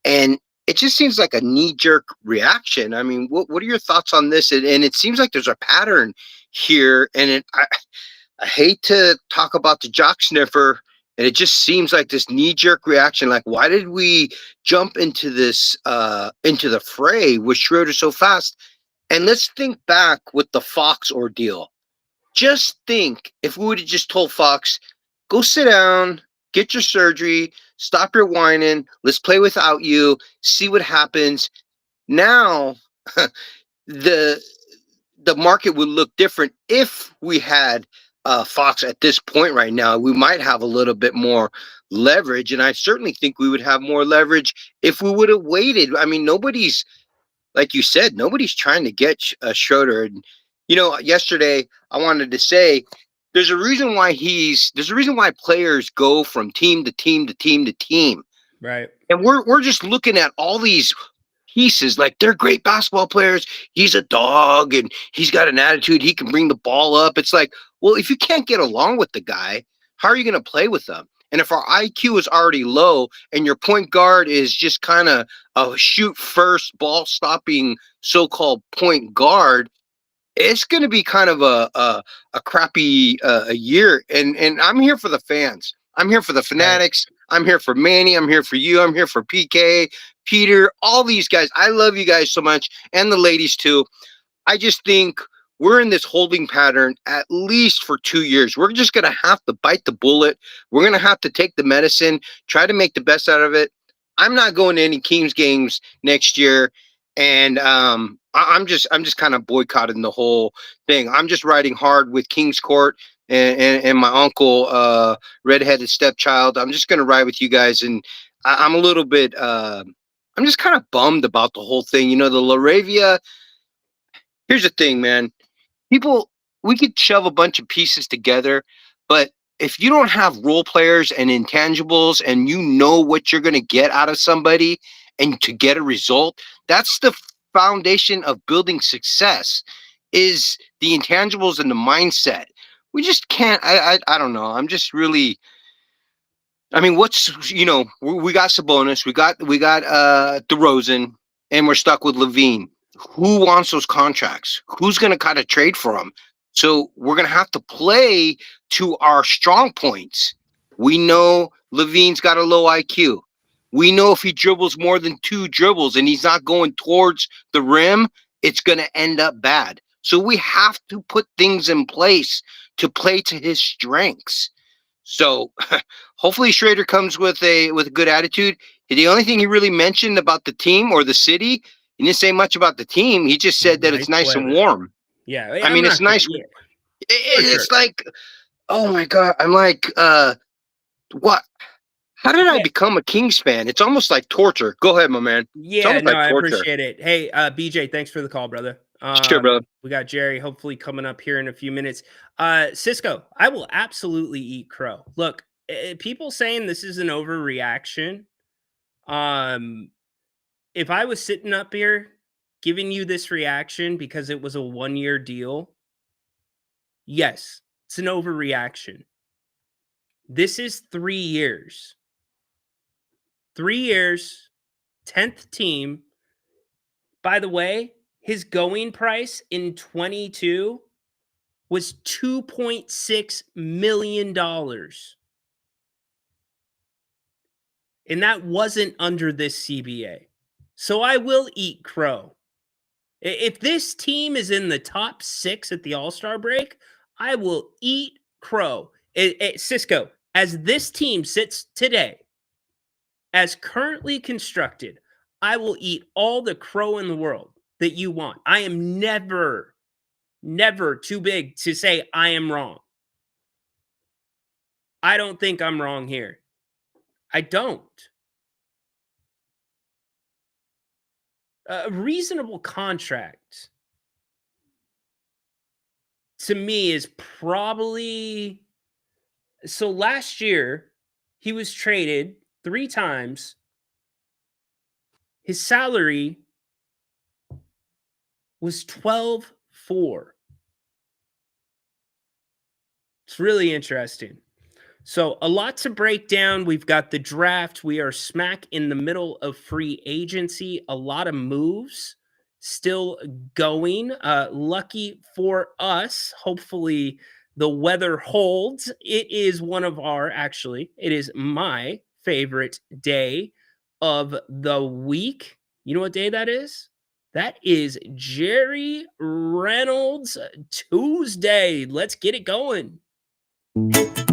And it just seems like a knee-jerk reaction. I mean, what are your thoughts on this? And it seems like there's a pattern here, and I hate to talk about the jock sniffer, and it just seems like this knee-jerk reaction. Like, why did we jump into this, into the fray with Schroeder so fast? And let's think back with the Fox ordeal. Just think if we would have just told Fox, go sit down, get your surgery, stop your whining, let's play without you, see what happens. Now, the market would look different if we had Fox at this point right now. We might have a little bit more leverage, and I certainly think we would have more leverage if we would have waited. I mean, nobody's, like you said, nobody's trying to get Schroeder. And yesterday I wanted to say there's a reason why players go from team to team to team to team. Right. And we're just looking at all these pieces like they're great basketball players. He's a dog and he's got an attitude. He can bring the ball up. It's like, well, if you can't get along with the guy, how are you going to play with them? And if our IQ is already low and your point guard is just kind of a shoot first ball stopping so-called point guard, it's going to be kind of a crappy year. And I'm here for the fans. I'm here for the fanatics. I'm here for Manny. I'm here for you. I'm here for PK, Peter, all these guys. I love you guys so much, and the ladies too. I just think we're in this holding pattern at least for 2 years. We're just going to have to bite the bullet. We're going to have to take the medicine, try to make the best out of it. I'm not going to any Kings games next year. And I'm just kind of boycotting the whole thing. I'm just riding hard with Kings Court and my uncle, redheaded stepchild. I'm just going to ride with you guys. And I'm a little bit, I'm just kind of bummed about the whole thing. The LaRavia, here's the thing, man. We could shove a bunch of pieces together, but if you don't have role players and intangibles and you know what you're going to get out of somebody and to get a result, that's the foundation of building success, is the intangibles and the mindset. We just can't, I don't know. I'm just really, I mean, we got Sabonis, we got DeRozan, and we're stuck with Levine. Who wants those contracts? Who's going to kind of trade for them? So we're going to have to play to our strong points. We know Levine's got a low IQ. We know if he dribbles more than 2 dribbles and he's not going towards the rim, it's going to end up bad. So we have to put things in place to play to his strengths. So hopefully Schrader comes with a good attitude. The only thing he really mentioned about the team or the city, he didn't say much about the team. He just said that it's nice and warm. Yeah, I mean, it's nice. Yeah, It's like, oh my God. I'm like, what? How did I become a Kings fan? It's almost like torture. Go ahead, my man. It's Yeah, almost no, like I torture. appreciate it. Hey, BJ, thanks for the call, brother. Sure, brother. We got Jerry hopefully coming up here in a few minutes. Cisco, I will absolutely eat crow. Look, people saying this is an overreaction. If I was sitting up here giving you this reaction because it was a 1-year deal, yes, it's an overreaction. This is 3 years. 3 years, 10th team. By the way, his going price in 22 was $2.6 million. And that wasn't under this CBA. So I will eat crow. If this team is in the top 6 at the All-Star break, I will eat crow. Cisco, as this team sits today, as currently constructed, I will eat all the crow in the world that you want. I am never too big to say I am wrong. I don't think I'm wrong here. I don't. A reasonable contract to me is probably, so last year he was traded 3 times. His salary was 12.4. It's really interesting. So a lot to break down. We've got the draft. We are smack in the middle of free agency. A lot of moves still going. Lucky for us, hopefully the weather holds. It is it is my favorite day of the week. You know what day that is? That is Jerry Reynolds Tuesday. Let's get it going. It's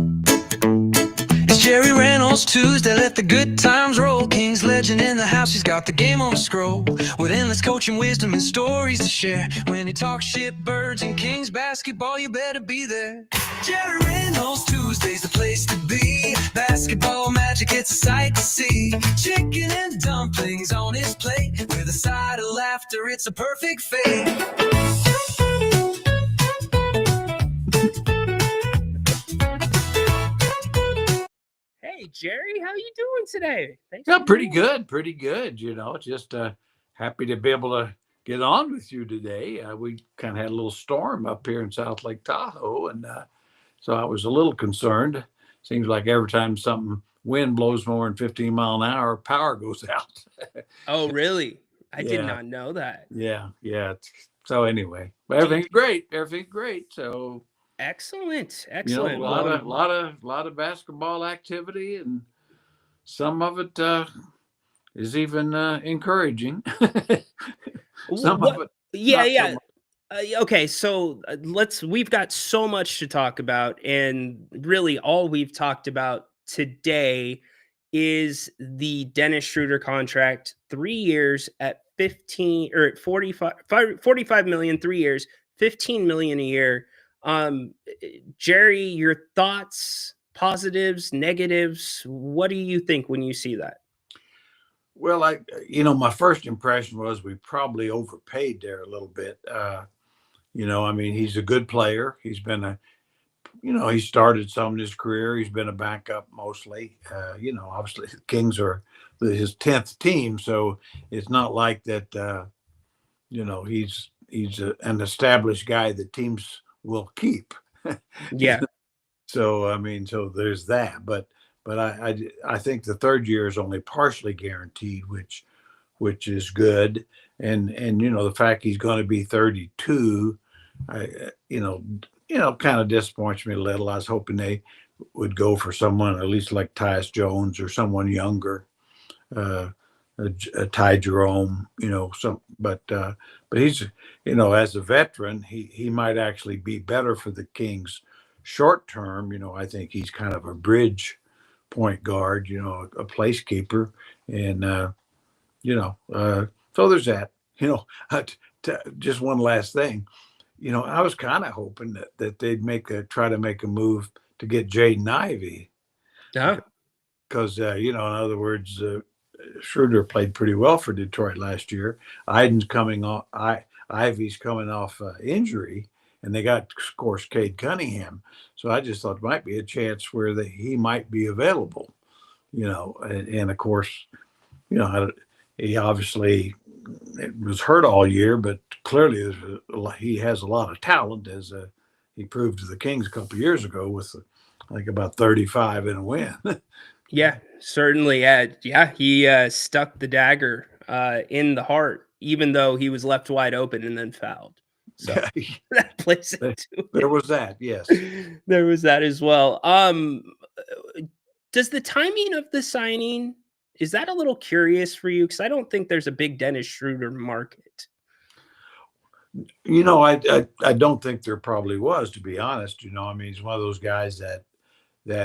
Jerry Reynolds Tuesday, let the good times roll. King's legend in the house, he's got the game on the scroll. With endless coaching wisdom and stories to share. When he talks shit, birds, and Kings basketball, you better be there. Jerry Reynolds Tuesday's the place to be. Basketball magic, it's a sight to see. Chicken and dumplings on his plate. With a side of laughter, it's a perfect fate. Hey, Jerry, how you doing today? Thanks. Yeah, pretty good. You know, just happy to be able to get on with you today. We kind of had a little storm up here in South Lake Tahoe, and so I was a little concerned. Seems like every time something wind blows more than 15 mile an hour, power goes out. Oh, really? I did Yeah. not know that. Yeah. So anyway, but everything's great. So Excellent. you know, Excellent. a lot of basketball activity, and some of it is even encouraging. Some of it, Yeah, not so yeah. much. Okay, so we've got so much to talk about, and really all we've talked about today is the Dennis Schroeder contract, 3 years at 15 or 45 million, 3 years, 15 million a year. Jerry, your thoughts, positives, negatives, what do you think when you see that? Well, my first impression was we probably overpaid there a little bit. I mean, he's a good player. He's been he started some in his career. He's been a backup mostly. Obviously the Kings are his 10th team, so it's not like that. He's an established guy that teams will keep. Yeah. So I mean, so there's that. But I think the third year is only partially guaranteed, which is good. And the fact he's going to be 32, kind of disappoints me a little. I was hoping they would go for someone at least like Tyus Jones or someone younger, a Ty Jerome, but he's, as a veteran, he might actually be better for the Kings short term. I think he's kind of a bridge point guard, a placekeeper, and so there's that. Just one last thing. I was kind of hoping that they'd try to make a move to get Jaden Ivey Yeah. because in other words, Schroeder played pretty well for Detroit last year. Ivy's coming off injury, and they got, of course, Cade Cunningham. So I just thought might be a chance where he might be available. And of course, he obviously was hurt all year, but clearly he has a lot of talent, as he proved to the Kings a couple of years ago with like about 35 and a win. Yeah, certainly. Yeah, he stuck the dagger in the heart, even though he was left wide open and then fouled. So that plays into it. There was that, yes. There was that as well. Does the timing of the signing, is that a little curious for you? Because I don't think there's a big Dennis Schroeder market. I don't think there probably was, to be honest. I mean, he's one of those guys that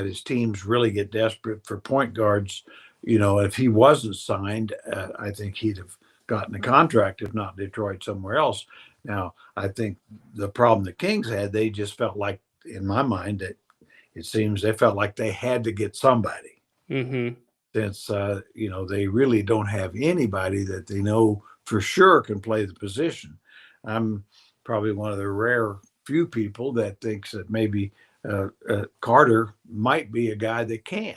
his teams really get desperate for point guards. If he wasn't signed, I think he'd have gotten a contract, if not Detroit, somewhere else. Now, I think the problem the Kings had, they just felt like, in my mind, that it seems they felt like they had to get somebody. Mm-hmm. Since, they really don't have anybody that they know for sure can play the position. I'm probably one of the rare few people that thinks that maybe Carter might be a guy that can,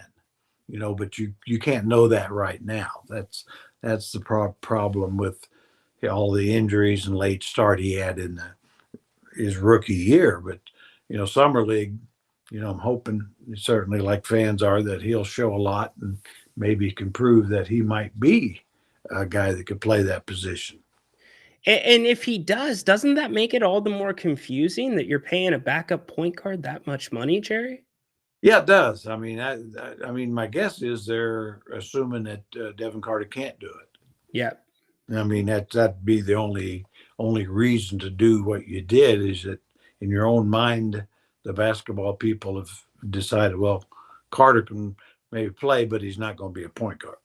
but you can't know that right now. That's the problem with all the injuries and late start he had in his rookie year. But summer league, I'm hoping, certainly like fans are, that he'll show a lot and maybe can prove that he might be a guy that could play that position. And if he does, doesn't that make it all the more confusing that you're paying a backup point guard that much money, Jerry? Yeah, it does. I mean, I mean, my guess is they're assuming that Devin Carter can't do it. Yeah. I mean, that'd be the only reason to do what you did, is that in your own mind, the basketball people have decided, well, Carter can maybe play, but he's not going to be a point guard.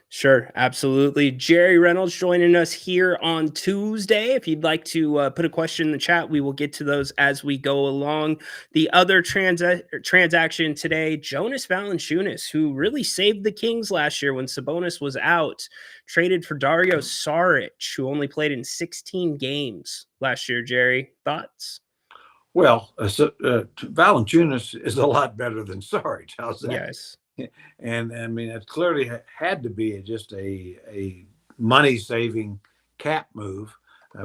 Sure, absolutely. Jerry Reynolds joining us here on Tuesday. If you'd like to put a question in the chat, we will get to those as we go along. The other transaction today, Jonas Valanciunas, who really saved the Kings last year when Sabonis was out, traded for Dario Saric, who only played in 16 games last year. Jerry, thoughts? Well, Valanciunas is a lot better than Saric. How's that? Yes. And I mean, it clearly had to be just a money-saving cap move,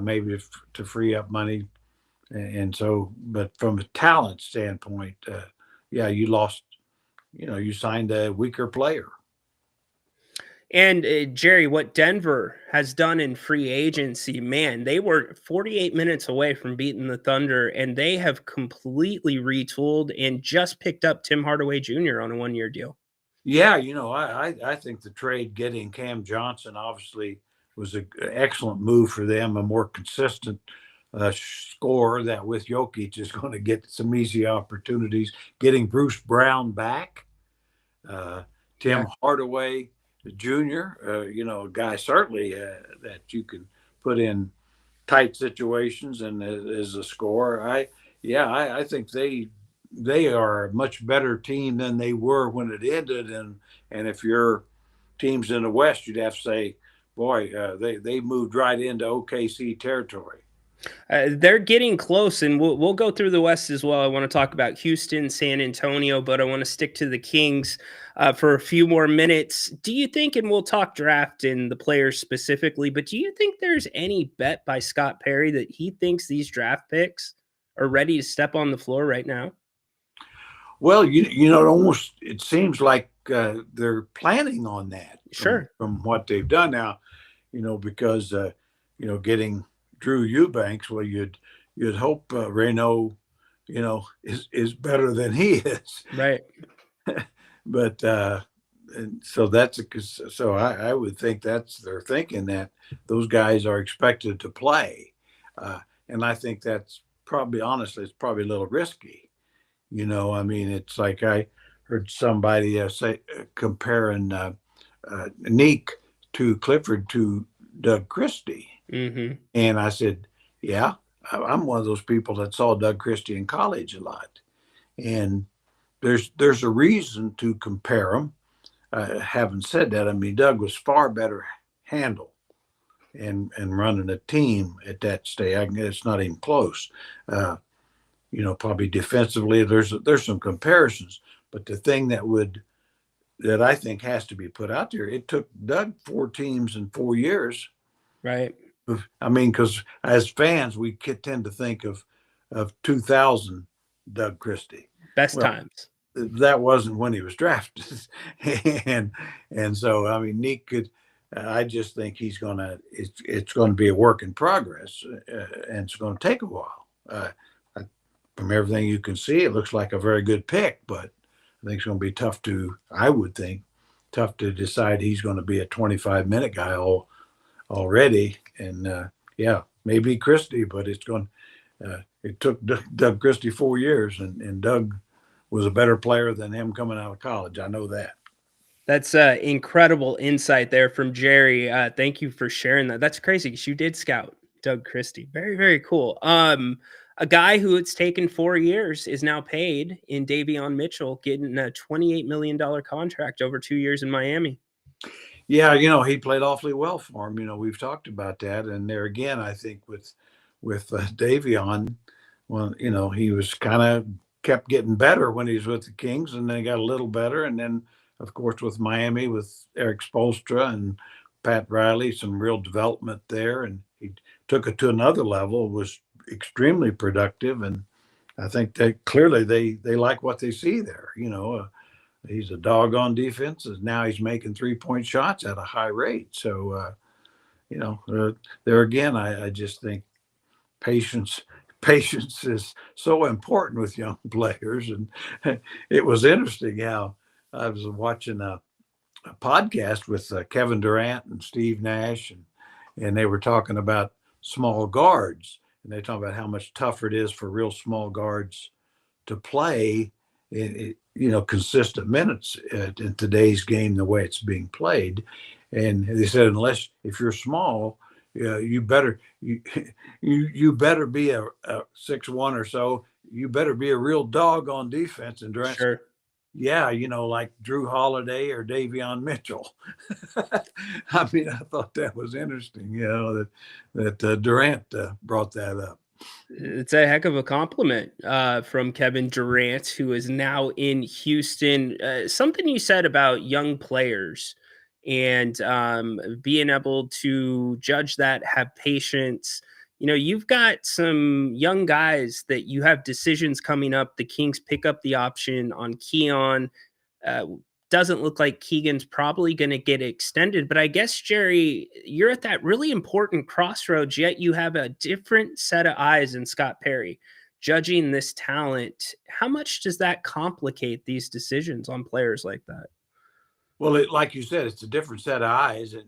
maybe to free up money. And so, but from a talent standpoint, yeah, you lost, you signed a weaker player. And Jerry, what Denver has done in free agency, man, they were 48 minutes away from beating the Thunder, and they have completely retooled and just picked up Tim Hardaway Jr. on a one-year deal. Yeah, I think the trade getting Cam Johnson obviously was an excellent move for them, a more consistent scorer that with Jokic is going to get some easy opportunities. Getting Bruce Brown back, Tim Hardaway Jr., a guy certainly that you can put in tight situations and as a scorer. I think they are a much better team than they were when it ended. And if your teams in the West, you'd have to say, boy, they moved right into OKC territory. They're getting close, and we'll go through the West as well. I want to talk about Houston, San Antonio, but I want to stick to the Kings for a few more minutes. Do you think, and we'll talk draft and the players specifically, but do you think there's any bet by Scott Perry that he thinks these draft picks are ready to step on the floor right now? Well, it seems like they're planning on that. Sure. From what they've done now, because, getting Drew Eubanks, well, you'd hope Reynolds, is better than he is. Right. But and so so I would think they're thinking that those guys are expected to play, and I think that's honestly, it's probably a little risky. I mean, it's like I heard somebody say comparing Neek to Clifford to Doug Christie, Mm-hmm. and I said, yeah, I'm one of those people that saw Doug Christie in college a lot, and there's a reason to compare them. Having said that, I mean, Doug was far better handle and running a team at that stage. It's not even close. Probably defensively, there's some comparisons, but the thing that I think has to be put out there, it took Doug 4 teams in 4 years. Right. I mean, because as fans, we tend to think of 2000 Doug Christie. Best Well, times. that wasn't when he was drafted, and so I mean, Nick could. I just think it's going to be a work in progress, and it's going to take a while. From everything you can see, it looks like a very good pick, but I think it's going to be tough I would think, tough to decide he's going to be a 25-minute guy already. And yeah, maybe Christie, but it's going. It took Doug Christie 4 years, and Doug was a better player than him coming out of college. I know that. That's incredible insight there from Jerry. Thank you for sharing that. That's crazy because you did scout Doug Christie. Very, very cool. A guy who it's taken 4 years is now paid in Davion Mitchell, getting a $28 million contract over 2 years in Miami. Yeah, he played awfully well for him. We've talked about that, and there again, I think with Davion, well, he was kind of kept getting better when he was with the Kings, and then he got a little better, and then of course with Miami with Eric Spoelstra and Pat Riley, some real development there, and he took it to another level, was extremely productive, and I think that clearly they like what they see there. He's a dog on defense, and now he's making 3-point shots at a high rate. So, there again, I just think patience is so important with young players. And it was interesting how I was watching a podcast with Kevin Durant and Steve Nash, and they were talking about small guards, and they talk about how much tougher it is for real small guards to play consistent minutes in today's game, the way it's being played. And they said, if you're small, you better you better be a 6'1" or so. You better be a real dog on defense. And Durant, sure. Yeah, like Drew Holiday or Davion Mitchell. I mean, I thought that was interesting, that Durant brought that up. It's a heck of a compliment from Kevin Durant, who is now in Houston. Something you said about young players and being able to judge that, have patience. You've got some young guys that you have decisions coming up. The Kings pick up the option on Keon. Doesn't look like Keegan's probably going to get extended, but I guess, Jerry, you're at that really important crossroads, yet you have a different set of eyes in Scott Perry judging this talent. How much does that complicate these decisions on players like that? Well, like you said, it's a different set of eyes, and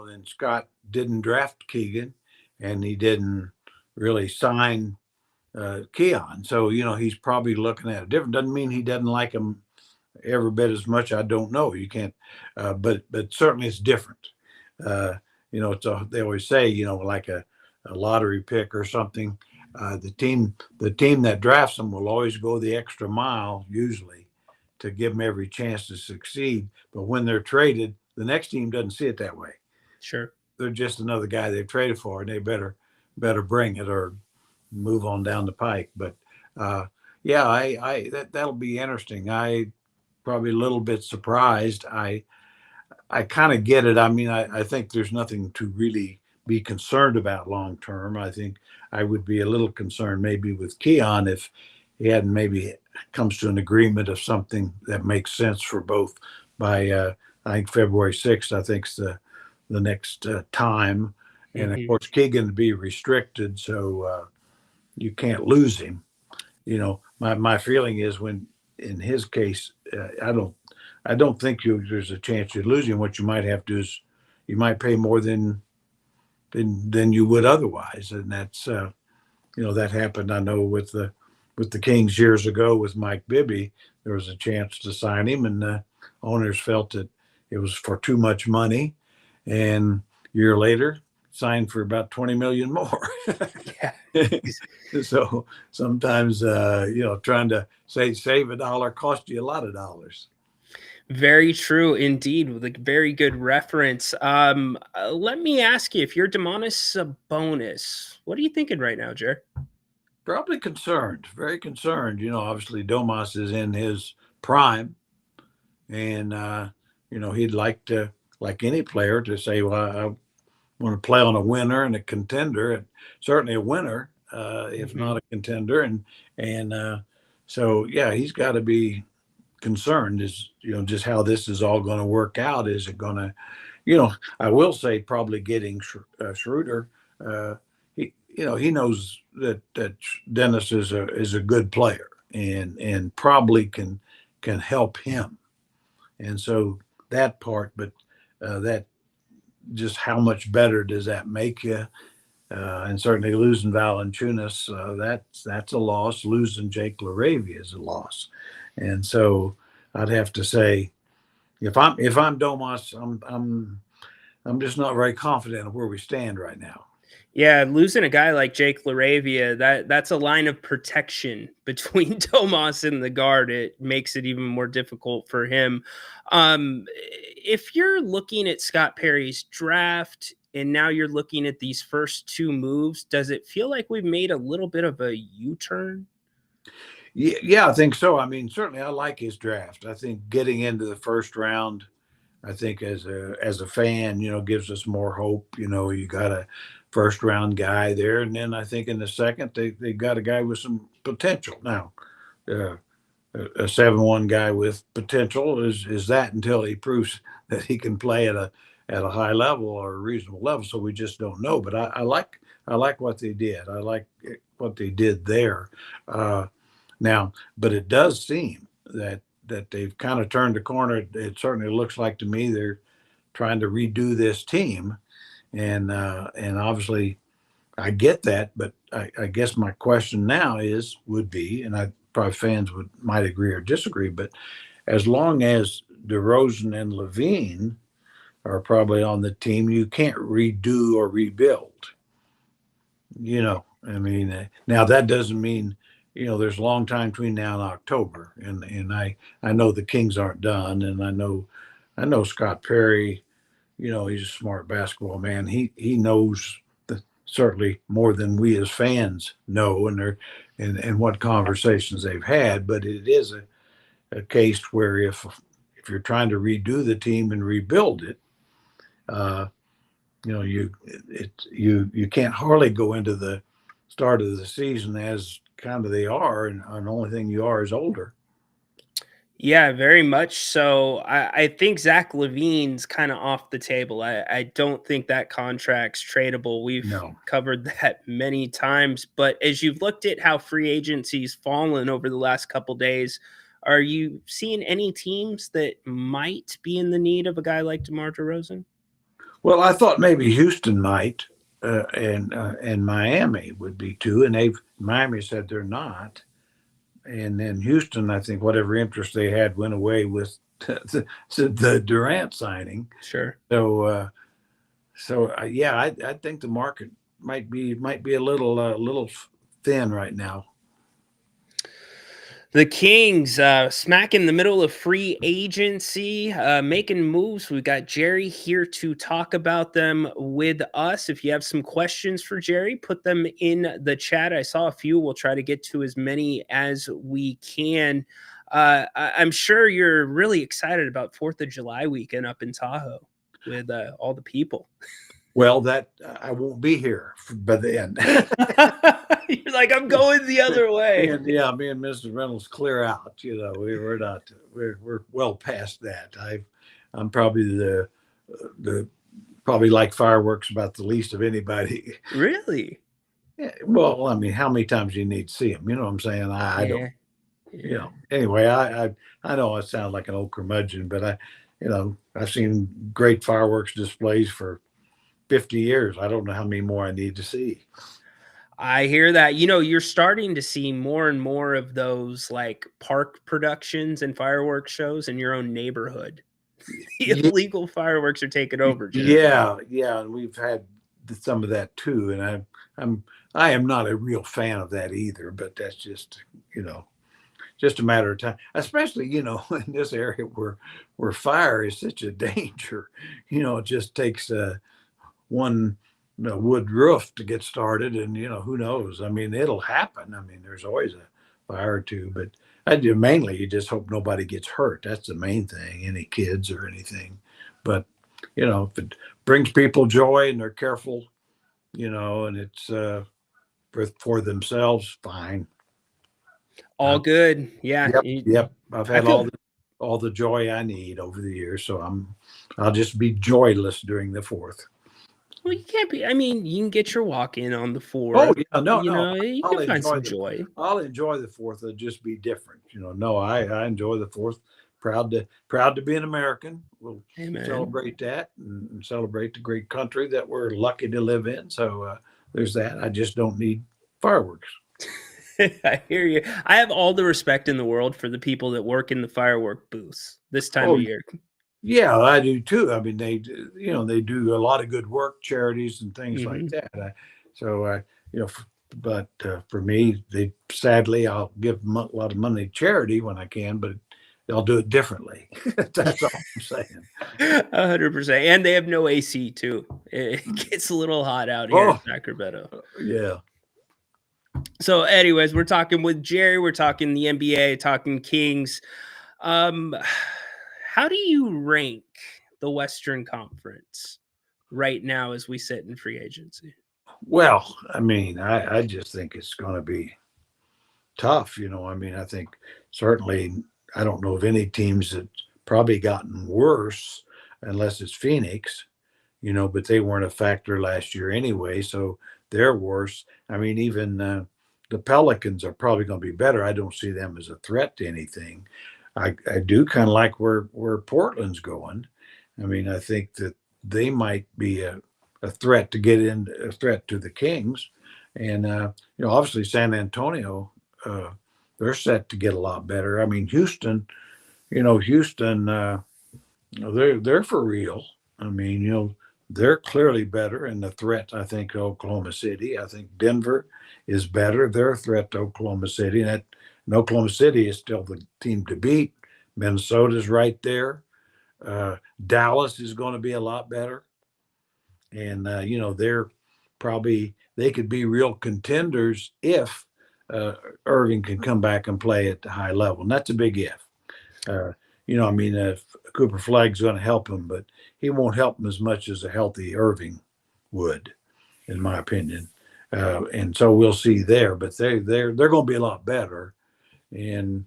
then Scott didn't draft Keegan, and he didn't really sign Keon, so he's probably looking at it different. Doesn't mean he doesn't like him every bit as much. I don't know. You can't, but certainly it's different. They always say, like a lottery pick or something. The team that drafts them will always go the extra mile, usually, to give them every chance to succeed. But when they're traded, the next team doesn't see it that way. Sure, they're just another guy they've traded for, and they better bring it or move on down the pike. But yeah, that'll be interesting. I probably a little bit surprised. I kind of get it. I mean, I think there's nothing to really be concerned about long term. I think I would be a little concerned maybe with Keon if he hadn't maybe comes to an agreement of something that makes sense for both by I think February 6th. I think is the next time, and of course Keegan to be restricted. So you can't lose him. You know, my feeling is when in his case, I don't think there's a chance you lose him. What you might have to do is you might pay more than you would otherwise, and that's that happened. I know with the Kings years ago with Mike Bibby, there was a chance to sign him, and the owners felt that it was for too much money, and a year later signed for about 20 million more. Yeah. So sometimes trying to save a dollar cost you a lot of dollars. Very true indeed. Like very good reference. Let me ask you, if you're Demonis Sabonis, what are you thinking right now, Jer? Probably concerned, very concerned. Obviously Domas is in his prime, and he'd like to, like any player, to say, well, I want to play on a winner and a contender, and certainly a winner, if not a contender. And so yeah, he's got to be concerned, is just how this is all going to work out. Is it going to, I will say probably getting Schroeder. He knows that Dennis is a good player, and probably can help him, and so that part. But that, just how much better does that make you? And certainly losing Valanciunas, that's a loss. Losing Jake LaRavia is a loss, and so I'd have to say, if I'm Domas, I'm just not very confident of where we stand right now. Yeah, losing a guy like Jake LaRavia, that's a line of protection between Tomas and the guard. It makes it even more difficult for him. If you're looking at Scott Perry's draft and now you're looking at these first two moves, does it feel like we've made a little bit of a U-turn? Yeah, I think so. I mean, certainly I like his draft. I think getting into the first round, I think as a fan, gives us more hope. You got a first round guy there, and then I think in the second they got a guy with some potential. Now, a 7-1 guy with potential is that until he proves that he can play at a high level or a reasonable level. So we just don't know. But I like what they did. I like what they did there. Now, but it does seem that they've kind of turned the corner. It certainly looks like to me they're trying to redo this team, and obviously I get that. But I guess my question now would be, and I probably fans might agree or disagree, but as long as DeRozan and Levine are probably on the team, you can't redo or rebuild. I mean, now that doesn't mean there's a long time between now and October, and I know the Kings aren't done, and I know Scott Perry, he's a smart basketball man. He knows certainly more than we as fans know, and what conversations they've had. But it is a case where if you're trying to redo the team and rebuild it, you can't hardly go into the start of the season as kind of they are, and the only thing you are is older. Yeah, very much so. I think Zach Levine's kind of off the table. I don't think that contract's tradable. We've covered that many times. But as you've looked at how free agency's fallen over the last couple days, are you seeing any teams that might be in the need of a guy like DeMar DeRozan? Well, I thought maybe Houston might, and Miami would be too. And Miami said they're not. And then Houston, I think whatever interest they had went away with the Durant signing. Sure. So, yeah, I think the market might be a little thin right now. The Kings, smack in the middle of free agency, making moves. We've got Jerry here to talk about them with us. If you have some questions for Jerry, put them in the chat. I saw a few. We'll try to get to as many as we can. I'm sure you're really excited about 4th of July weekend up in Tahoe with all the people. Well, that I won't be here by then. You're like, I'm going the other way. Me and Mr. Reynolds clear out. We're not. We're well past that. I'm probably probably like fireworks about the least of anybody. Really? Yeah, well, I mean, how many times do you need to see them? You know what I'm saying? I don't. You know. Anyway, I know I sound like an old curmudgeon, but I've seen great fireworks displays for 50 years. I don't know how many more I need to see. I hear that. You're starting to see more and more of those like park productions and fireworks shows in your own neighborhood. The illegal fireworks are taking over, Jared. Yeah, and we've had some of that too. And I am not a real fan of that either. But that's just just a matter of time. Especially in this area where fire is such a danger. It just takes one wood roof to get started, and who knows? I mean, it'll happen. I mean, there's always a fire or two, but I do mainly you just hope nobody gets hurt. That's the main thing. Any kids or anything, but if it brings people joy and they're careful, and it's for themselves, fine. All good. Yeah. Yep. I've had all the joy I need over the years, so I'll just be joyless during the 4th. Well, you can't be. I mean, you can get your walk in on the 4th. Oh yeah, no. You I'll can find some enjoy joy. I'll enjoy the 4th. It'll just be different. No, I enjoy the 4th. Proud to be an American. We'll celebrate that and celebrate the great country that we're lucky to live in. So there's that. I just don't need fireworks. I hear you. I have all the respect in the world for the people that work in the firework booths this time of year. Yeah, I do too. I mean, they do a lot of good work, charities and things like that. But for me, sadly, I'll give a lot of money to charity when I can, but they'll do it differently. That's all I'm saying. 100%. And they have no AC too. It gets a little hot out here in Sacramento. Yeah. So anyways, we're talking with Jerry. We're talking the NBA, talking Kings. How do you rank the Western Conference right now as we sit in free agency? Well, I mean, I just think it's going to be tough. I mean, I think certainly I don't know of any teams that probably gotten worse unless it's Phoenix, but they weren't a factor last year anyway, so they're worse. I mean, even the Pelicans are probably going to be better. I don't see them as a threat to anything. I do kind of like where Portland's going. I mean, I think that they might be a threat to get in, a threat to the Kings. And, obviously San Antonio, they're set to get a lot better. I mean, Houston, they're for real. I mean, they're clearly better. And the threat, I think, to Oklahoma City. I think Denver is better. They're a threat to Oklahoma City. And Oklahoma City is still the team to beat. Minnesota's right there. Dallas is going to be a lot better. And, they could be real contenders if Irving can come back and play at the high level. And that's a big if. If Cooper Flagg's going to help him, but he won't help him as much as a healthy Irving would, in my opinion. And so we'll see there, but they're going to be a lot better. And,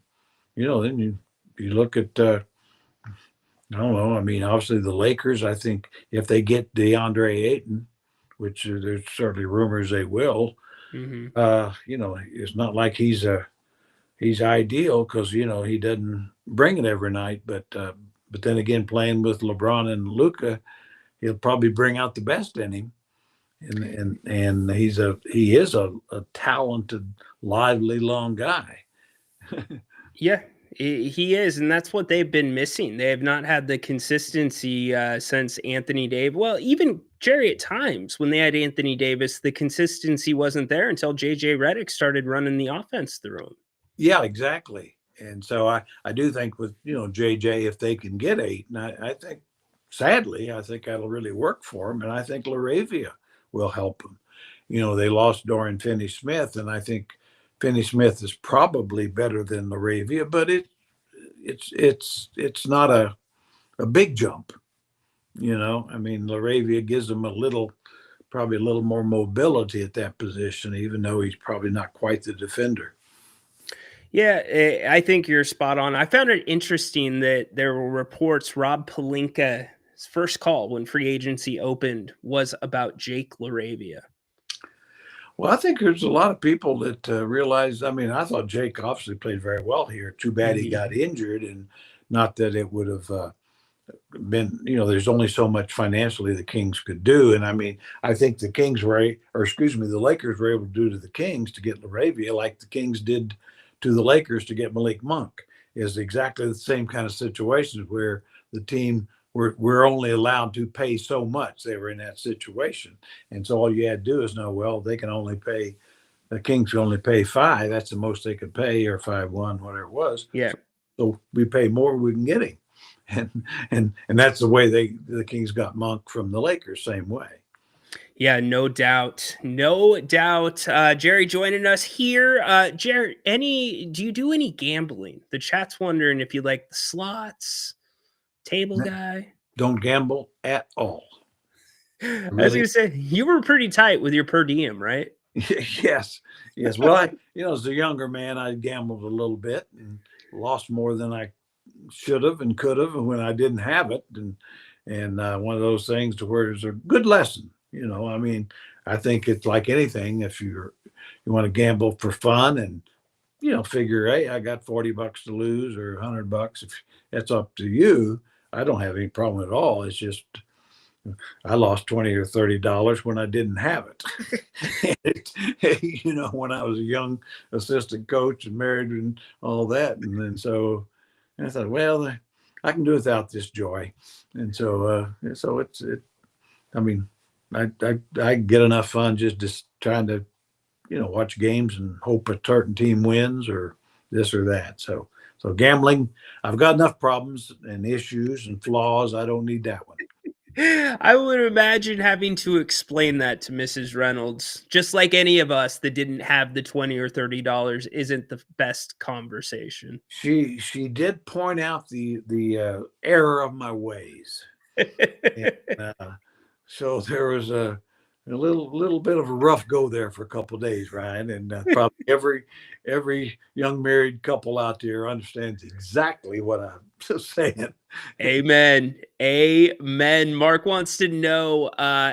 then you look at, I don't know. I mean, obviously the Lakers, I think if they get DeAndre Ayton, which there's certainly rumors they will, it's not like he's ideal because, he doesn't bring it every night. But then again, playing with LeBron and Luka, he'll probably bring out the best in him. And he is a talented, lively, long guy. Yeah, he is, and that's what they've been missing. They have not had the consistency since Anthony Davis. Well, even Jerry at times when they had Anthony Davis, the consistency wasn't there until JJ Redick started running the offense through him. Yeah, exactly. And so I do think with JJ, if they can get 8, and I think sadly I think that'll really work for him, and I think LaRavia will help him. They lost Dorian Finney-Smith, and I think Finney-Smith is probably better than LaRavia, but it's not a big jump. I mean, LaRavia gives him probably a little more mobility at that position, even though he's probably not quite the defender. Yeah, I think you're spot on. I found it interesting that there were reports Rob Pelinka's first call when free agency opened was about Jake LaRavia. Well, I think there's a lot of people that realize. I mean, I thought Jake obviously played very well here. Too bad he got injured, and not that it would have been, there's only so much financially the Kings could do. And I mean, I think the Kings were, or excuse me, the Lakers were able to do to the Kings to get Laravia like the Kings did to the Lakers to get Malik Monk, is exactly the same kind of situations where the team we're only allowed to pay so much. They were in that situation. And so all you had to do is know, well, they can only pay, the Kings can only pay 5. That's the most they could pay, or 5-1, whatever it was. Yeah. So we pay more, we can get him. And that's the way the Kings got Monk from the Lakers, same way. Yeah, no doubt. No doubt. Jerry joining us here. Jerry, do you do any gambling? The chat's wondering if you like the slots, table guy. Don't gamble at all. I was going to say, you were pretty tight with your per diem, right? Yes. Well, as a younger man, I gambled a little bit and lost more than I should have and could have when I didn't have it. And one of those things to where it's a good lesson. I mean, I think it's like anything. If you want to gamble for fun and, figure, hey, I got $40 to lose or $100, if that's up to you, I don't have any problem at all. It's just, I lost $20 or $30 when I didn't have it. When I was a young assistant coach and married and all that. And then so I thought, well, I can do without this joy. And so I mean, I get enough fun just trying to, watch games and hope a certain team wins or this or that. So gambling, I've got enough problems and issues and flaws. I don't need that one. I would imagine having to explain that to Mrs. Reynolds, just like any of us that didn't have the $20 or $30, isn't the best conversation. She did point out the error of my ways. And, so there was a little bit of a rough go there for a couple of days, Ryan, and probably every young married couple out there understands exactly what I'm saying. Amen. Mark wants to know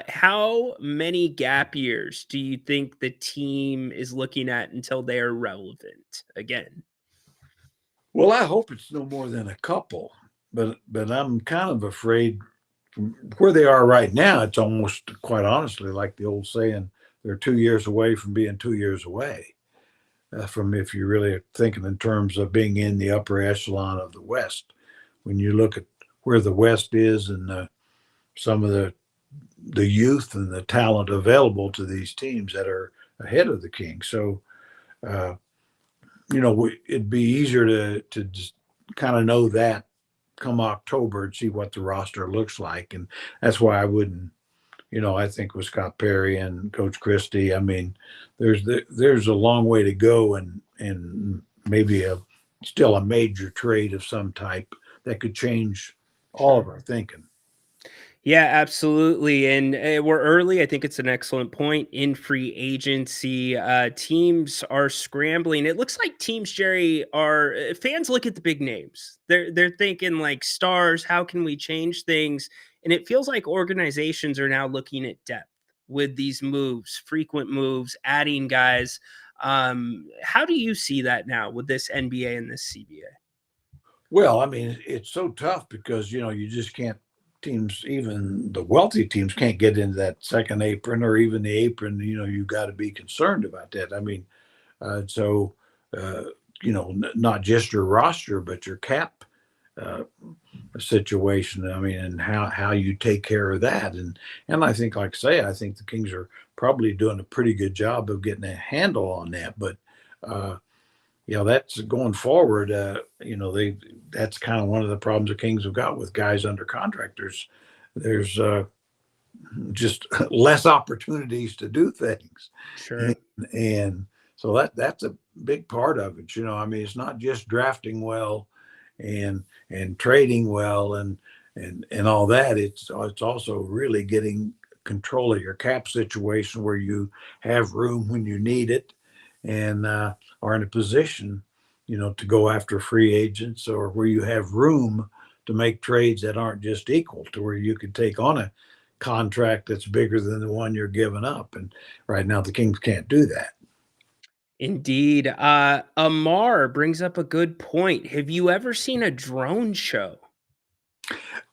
how many gap years do you think the team is looking at until they are relevant again? Well, I hope it's no more than a couple, but I'm kind of afraid from where they are right now. It's almost, quite honestly, like the old saying, they're 2 years away from being 2 years away. From, if you really are thinking in terms of being in the upper echelon of the West, when you look at where the West is and some of the youth and the talent available to these teams that are ahead of the Kings. So, it'd be easier to just kind of know that come October and see what the roster looks like. And that's why I wouldn't, I think with Scott Perry and Coach Christie, I mean, there's a long way to go and maybe still a major trade of some type that could change all of our thinking. Yeah, absolutely. And we're early. I think it's an excellent point in free agency. Teams are scrambling. It looks like teams, Jerry, fans look at the big names. They're thinking like stars. How can we change things? And it feels like organizations are now looking at depth with these moves, frequent moves, adding guys. How do you see that now with this NBA and this CBA? Well, I mean, it's so tough because, you just can't. Teams, even the wealthy teams, can't get into that second apron or even the apron. You've got to be concerned about that. I mean, not just your roster, but your cap situation. I mean, and how you take care of that. And I think, like I say, I think the Kings are probably doing a pretty good job of getting a handle on that. But that's going forward. That's kind of one of the problems the Kings have got with guys under contract. There's just less opportunities to do things. Sure. And so that's a big part of it. I mean, it's not just drafting well and trading well and all that. It's also really getting control of your cap situation where you have room when you need it and are in a position, to go after free agents, or where you have room to make trades that aren't just equal, to where you could take on a contract that's bigger than the one you're giving up. And right now the Kings can't do that. Indeed. Amar brings up a good point. Have you ever seen a drone show?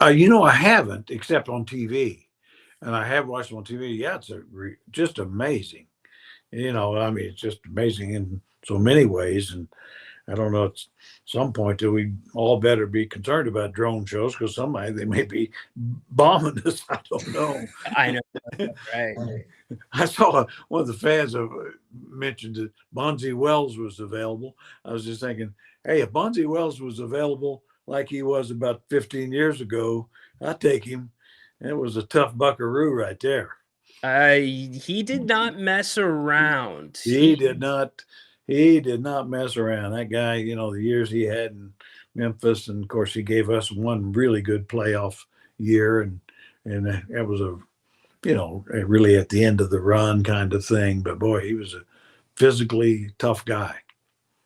I haven't, except on TV, and I have watched on TV. Yeah, it's just amazing. I mean, it's just amazing in so many ways. And I don't know, at some point that we all better be concerned about drone shows because they may be bombing us. I don't know. I know. Right. I saw one of the fans mentioned that Bonzi Wells was available. I was just thinking, hey, if Bonzi Wells was available like he was about 15 years ago, I'd take him. It was a tough buckaroo right there. He did not mess around. He did not. He did not mess around. That guy, the years he had in Memphis, and of course he gave us one really good playoff year, and that was really at the end of the run kind of thing. But boy, he was a physically tough guy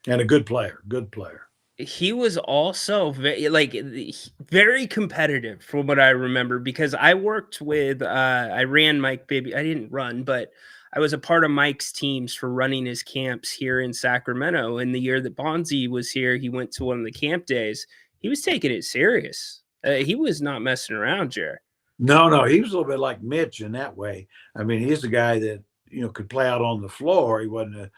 and a good player. Good player. He was also very competitive from what I remember, because I worked with I ran Mike Baby. I didn't run, but I was a part of Mike's teams for running his camps here in Sacramento. And the year that Bonzi was here, he went to one of the camp days. He was taking it serious. He was not messing around, Jer. No, he was a little bit like Mitch in that way. I mean, he's a guy that could play out on the floor. He wasn't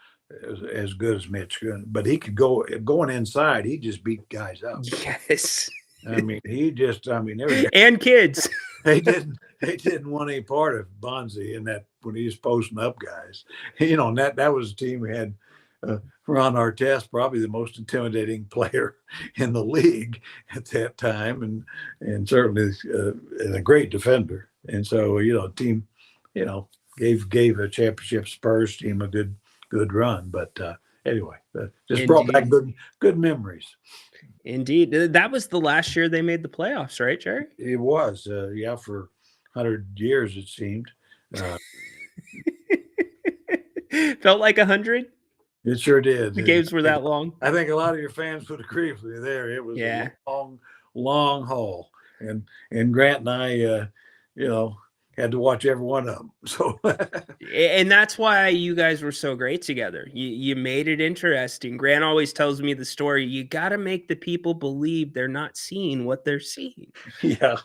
as good as Mitch, but he could going inside. He just beat guys up. Yes. I mean, and kids. They didn't want any part of Bonzi in that when he was posting up guys. And that was a team we had. Ron Artest, probably the most intimidating player in the league at that time, and certainly a great defender. And so team, gave a championship Spurs team a good run. But anyway, just brought back good memories. Indeed. That was the last year they made the playoffs, right, Jerry? It was, for 100 years it seemed. Felt like 100. It sure did. The games were that long. I think a lot of your fans would agree with me there. It was a long haul, and Grant and I, had to watch every one of them. So, and that's why you guys were so great together. You made it interesting. Grant always tells me the story. You got to make the people believe they're not seeing what they're seeing. Yeah.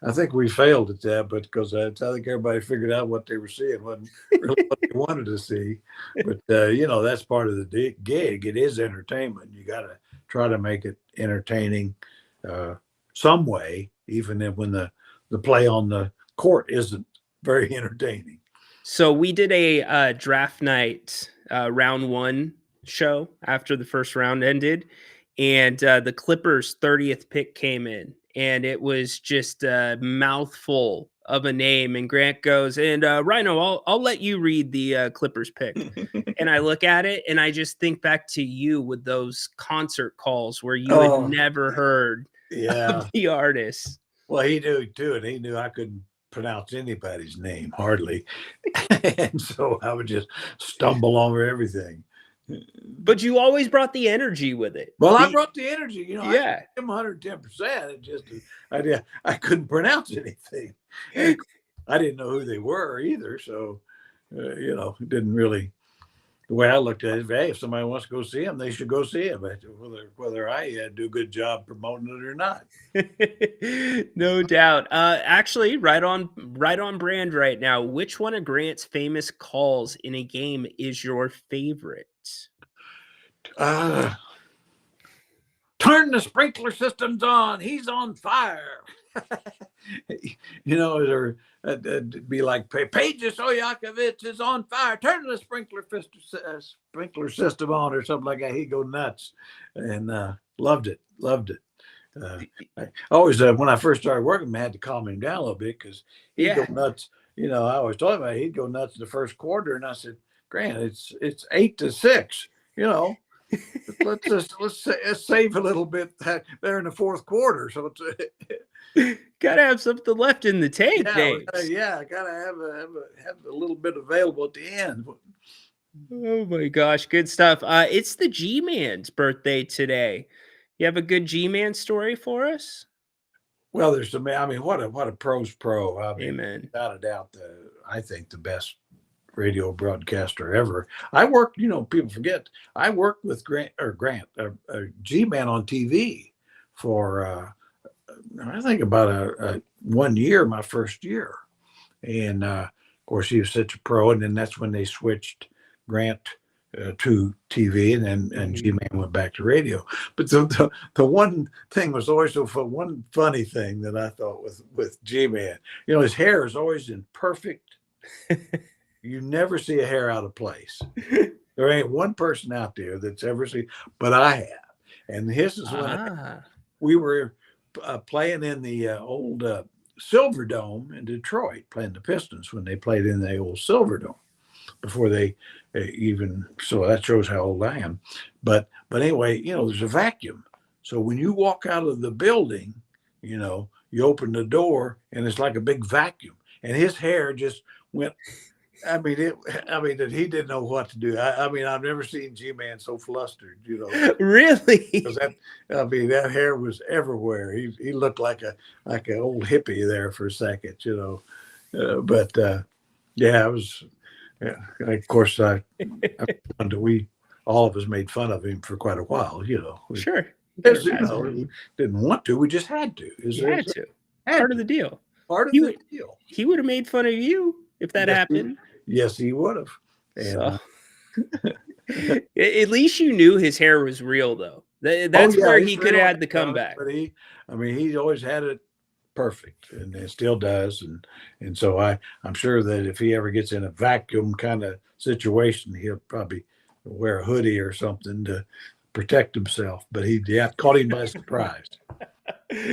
I think we failed at that, but because I think everybody figured out what they were seeing wasn't really what they wanted to see. But that's part of the gig. It is entertainment. You got to try to make it entertaining some way, even when the play on the court isn't very entertaining. So we did a draft night round 1 show after the first round ended, and the Clippers 30th pick came in, and it was just a mouthful of a name. And Grant goes, and Rhino, I'll let you read the Clippers pick. And I look at it and I just think back to you with those concert calls where you had never heard of the artist. Well, he knew too, and he knew I couldn't pronounce anybody's name hardly. And so I would just stumble over everything. But you always brought the energy with it. Well, I brought the energy, I Yeah. gave him 110%. It just I couldn't pronounce anything. And I didn't know who they were either. So it didn't really. The way I looked at it, hey, if somebody wants to go see him, they should go see him. Whether I do a good job promoting it or not. No doubt. Actually, right on brand right now. Which one of Grant's famous calls in a game is your favorite? Turn the sprinkler systems on. He's on fire. Or it'd be like Paige Stojakovic is on fire. Turn the sprinkler system on, or something like that. He'd go nuts, and loved it. I always, when I first started working, I had to calm him down a little bit because he'd go nuts. I always told him he'd go nuts in the first quarter, and I said, Grant, it's 8-6. Let's save a little bit there in the fourth quarter. So it's gotta have something left in the tank. Gotta have a little bit available at the end. Oh my gosh, good stuff. It's the G-Man's birthday today. You have a good G-Man story for us? Well, there's some. I mean, what a pro's pro. I mean, Amen. without a doubt, I think the best radio broadcaster ever. I worked. People forget. I worked with G-Man on TV for I think about a 1 year, my first year, and of course he was such a pro. And then that's when they switched Grant to TV, and then G-Man went back to radio. But the one thing was always so fun. One funny thing that I thought with G-Man, his hair is always in perfect. You never see a hair out of place. There ain't one person out there that's ever seen, but I have. And this is when we were playing in the old Silver Dome in Detroit, playing the Pistons when they played in the old Silver Dome before they so that shows how old I am. But anyway, there's a vacuum. So when you walk out of the building, you open the door and it's like a big vacuum. And his hair just went. I mean, that he didn't know what to do. I mean, I've never seen G-Man so flustered. Really? Because that hair was everywhere. He looked like an old hippie there for a second. But yeah, it was. Yeah, of course, we all of us made fun of him for quite a while. Sure. We didn't want to. We just had to. You had to. Part of the deal. Part of the deal. He would have made fun of you if that happened. Yes, he would have. So, at least you knew his hair was real, though. That's where he could have had the comeback. But he always had it perfect, and it still does. And so I'm sure that if he ever gets in a vacuum kind of situation, he'll probably wear a hoodie or something to protect himself. But he caught him by surprise.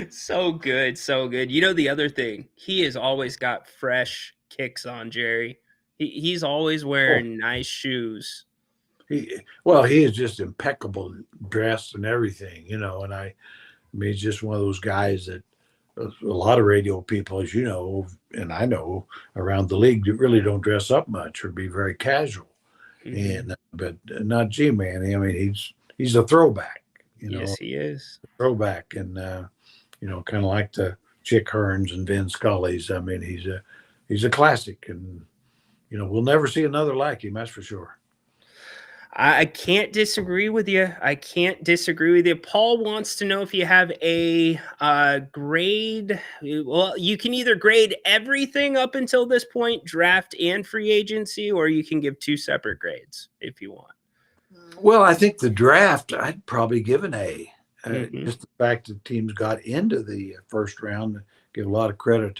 So good. The other thing, he has always got fresh kicks on, Jerry. He's always wearing nice shoes. He is just impeccable dressed and everything, and I mean, he's just one of those guys that a lot of radio people, as you know, and I know around the league, really don't dress up much or be very casual. But not G-Man. I mean, he's a throwback. Yes, he is. A throwback, and kind of like the Chick Hearns and Vin Scully's. I mean, he's a classic, and we'll never see another like him. That's for sure. I can't disagree with you. Paul wants to know if you have a grade. Well, you can either grade everything up until this point, draft and free agency, or you can give two separate grades if you want. Well, I think the draft, I'd probably give an A. Just the fact that teams got into the first round, give a lot of credit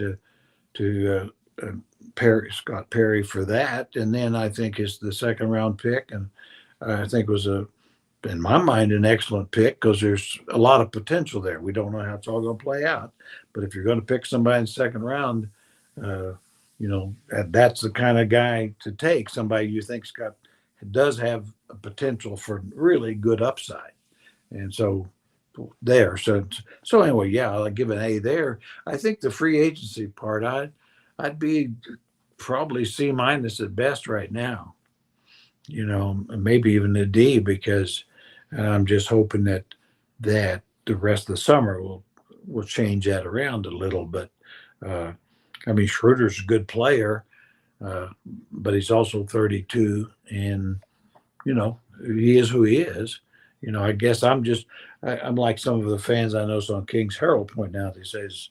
to Scott Perry for that. And then I think it's the second round pick, and I think was in my mind, an excellent pick because there's a lot of potential there. We don't know how it's all going to play out, but if you're going to pick somebody in the second round, that's the kind of guy to take. Somebody you think does have a potential for really good upside, and so there. So anyway, yeah, I'll give an A there. I think the free agency part, I'd be probably C- at best right now. Maybe even a D, because I'm just hoping that the rest of the summer will change that around a little. But I mean, Schroeder's a good player, but he's also 32, and he is who he is. I guess I'm like some of the fans I know on King's Herald point out. He says,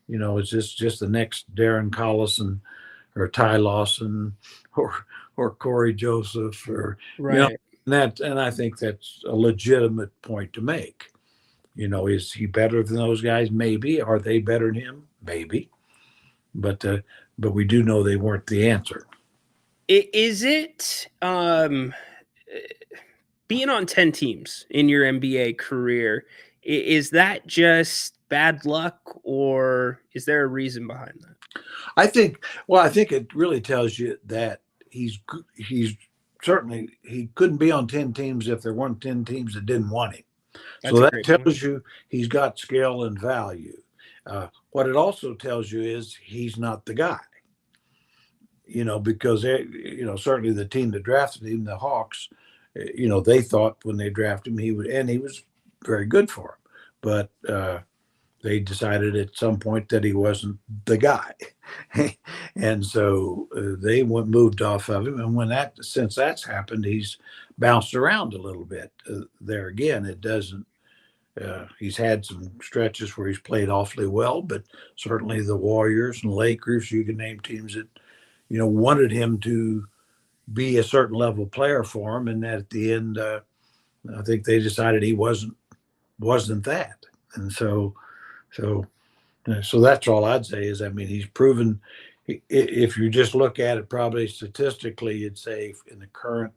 it's just the next Darren Collison or Ty Lawson or Corey Joseph right. And I think that's a legitimate point to make. Is he better than those guys? Maybe. Are they better than him? Maybe. But we do know they weren't the answer. Is it being on 10 teams in your NBA career? Is that just bad luck, or is there a reason behind that? I think it really tells you that he's certainly, he couldn't be on 10 teams if there weren't 10 teams that didn't want him. So that tells you he's got skill and value. What it also tells you is he's not the guy. Because certainly the team that drafted him, the Hawks, they thought when they drafted him he was very good for him. But they decided at some point that he wasn't the guy, and so they moved off of him. And since that's happened, he's bounced around a little bit. There again, it doesn't. He's had some stretches where he's played awfully well, but certainly the Warriors and Lakers, you can name teams that wanted him to be a certain level player for him, and at the end, I think they decided he wasn't that, and so so that's all I'd say is, I mean, he's proven. If you just look at it, probably statistically, you'd say in the current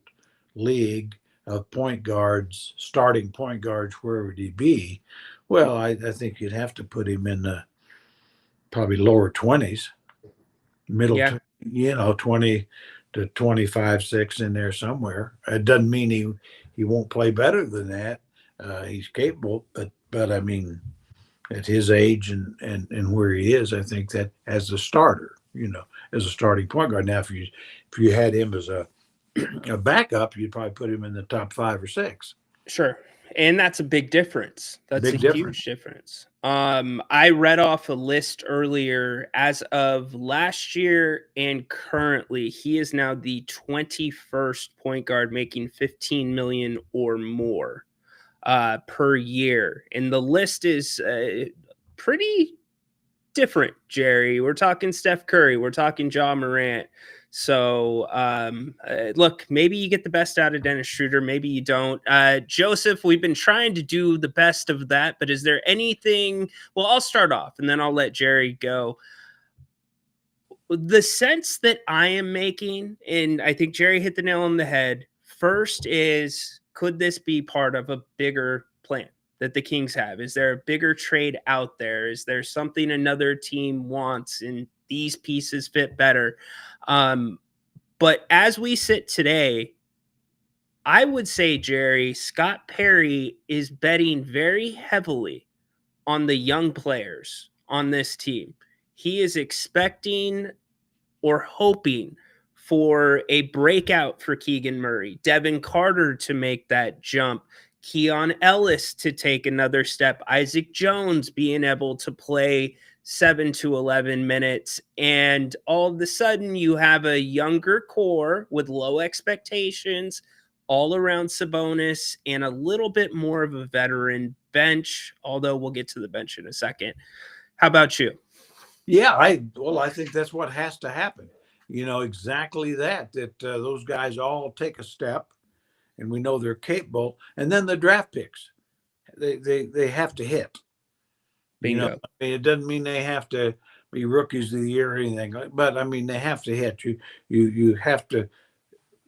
league of point guards, starting point guards, where would he be? Well, I think you'd have to put him in the probably lower 20s, middle, Yeah. 20 to 25, 6 in there somewhere. It doesn't mean he won't play better than that. He's capable, but I mean, at his age and where he is, I think that as a starter, as a starting point guard. Now, if you had him as a backup, you'd probably put him in the top 5 or 6. Sure. And that's a big difference. That's Big a difference. huge difference. I read off a list earlier. As of last year and currently, he is now the 21st point guard making 15 million or more per year. And the list is pretty different, Jerry. We're talking Steph Curry. We're talking Ja Morant. So, look, maybe you get the best out of Dennis Schroeder. Maybe you don't. Joseph, we've been trying to do the best of that, but is there anything? Well, I'll start off and then I'll let Jerry go. The sense that I am making, and I think Jerry hit the nail on the head, first is, could this be part of a bigger plan that the Kings have? Is there a bigger trade out there? Is there something another team wants and these pieces fit better? But as we sit today, I would say, Jerry, Scott Perry is betting very heavily on the young players on this team. He is expecting or hoping for a breakout for Keegan Murray, Devin Carter to make that jump, Keon Ellis to take another step, Isaac Jones being able to play 7 to 11 minutes. And all of a sudden you have a younger core with low expectations all around Sabonis and a little bit more of a veteran bench, although we'll get to the bench in a second. How about you? Yeah, I think that's what has to happen. Exactly that those guys all take a step, and we know they're capable. And then the draft picks, they have to hit. Bingo. I mean, it doesn't mean they have to be rookies of the year or anything, but I mean, they have to hit. You have to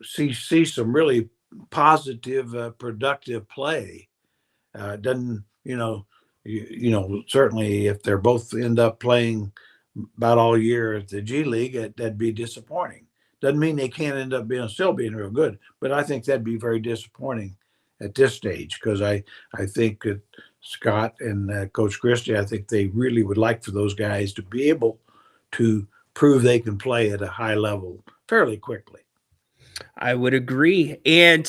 see some really positive, productive play. Doesn't certainly if they're both end up playing about all year at the G League, that'd be disappointing. Doesn't mean they can't end up still being real good, but I think that'd be very disappointing at this stage, because I think that Scott and Coach Christie, I think they really would like for those guys to be able to prove they can play at a high level fairly quickly. I would agree. And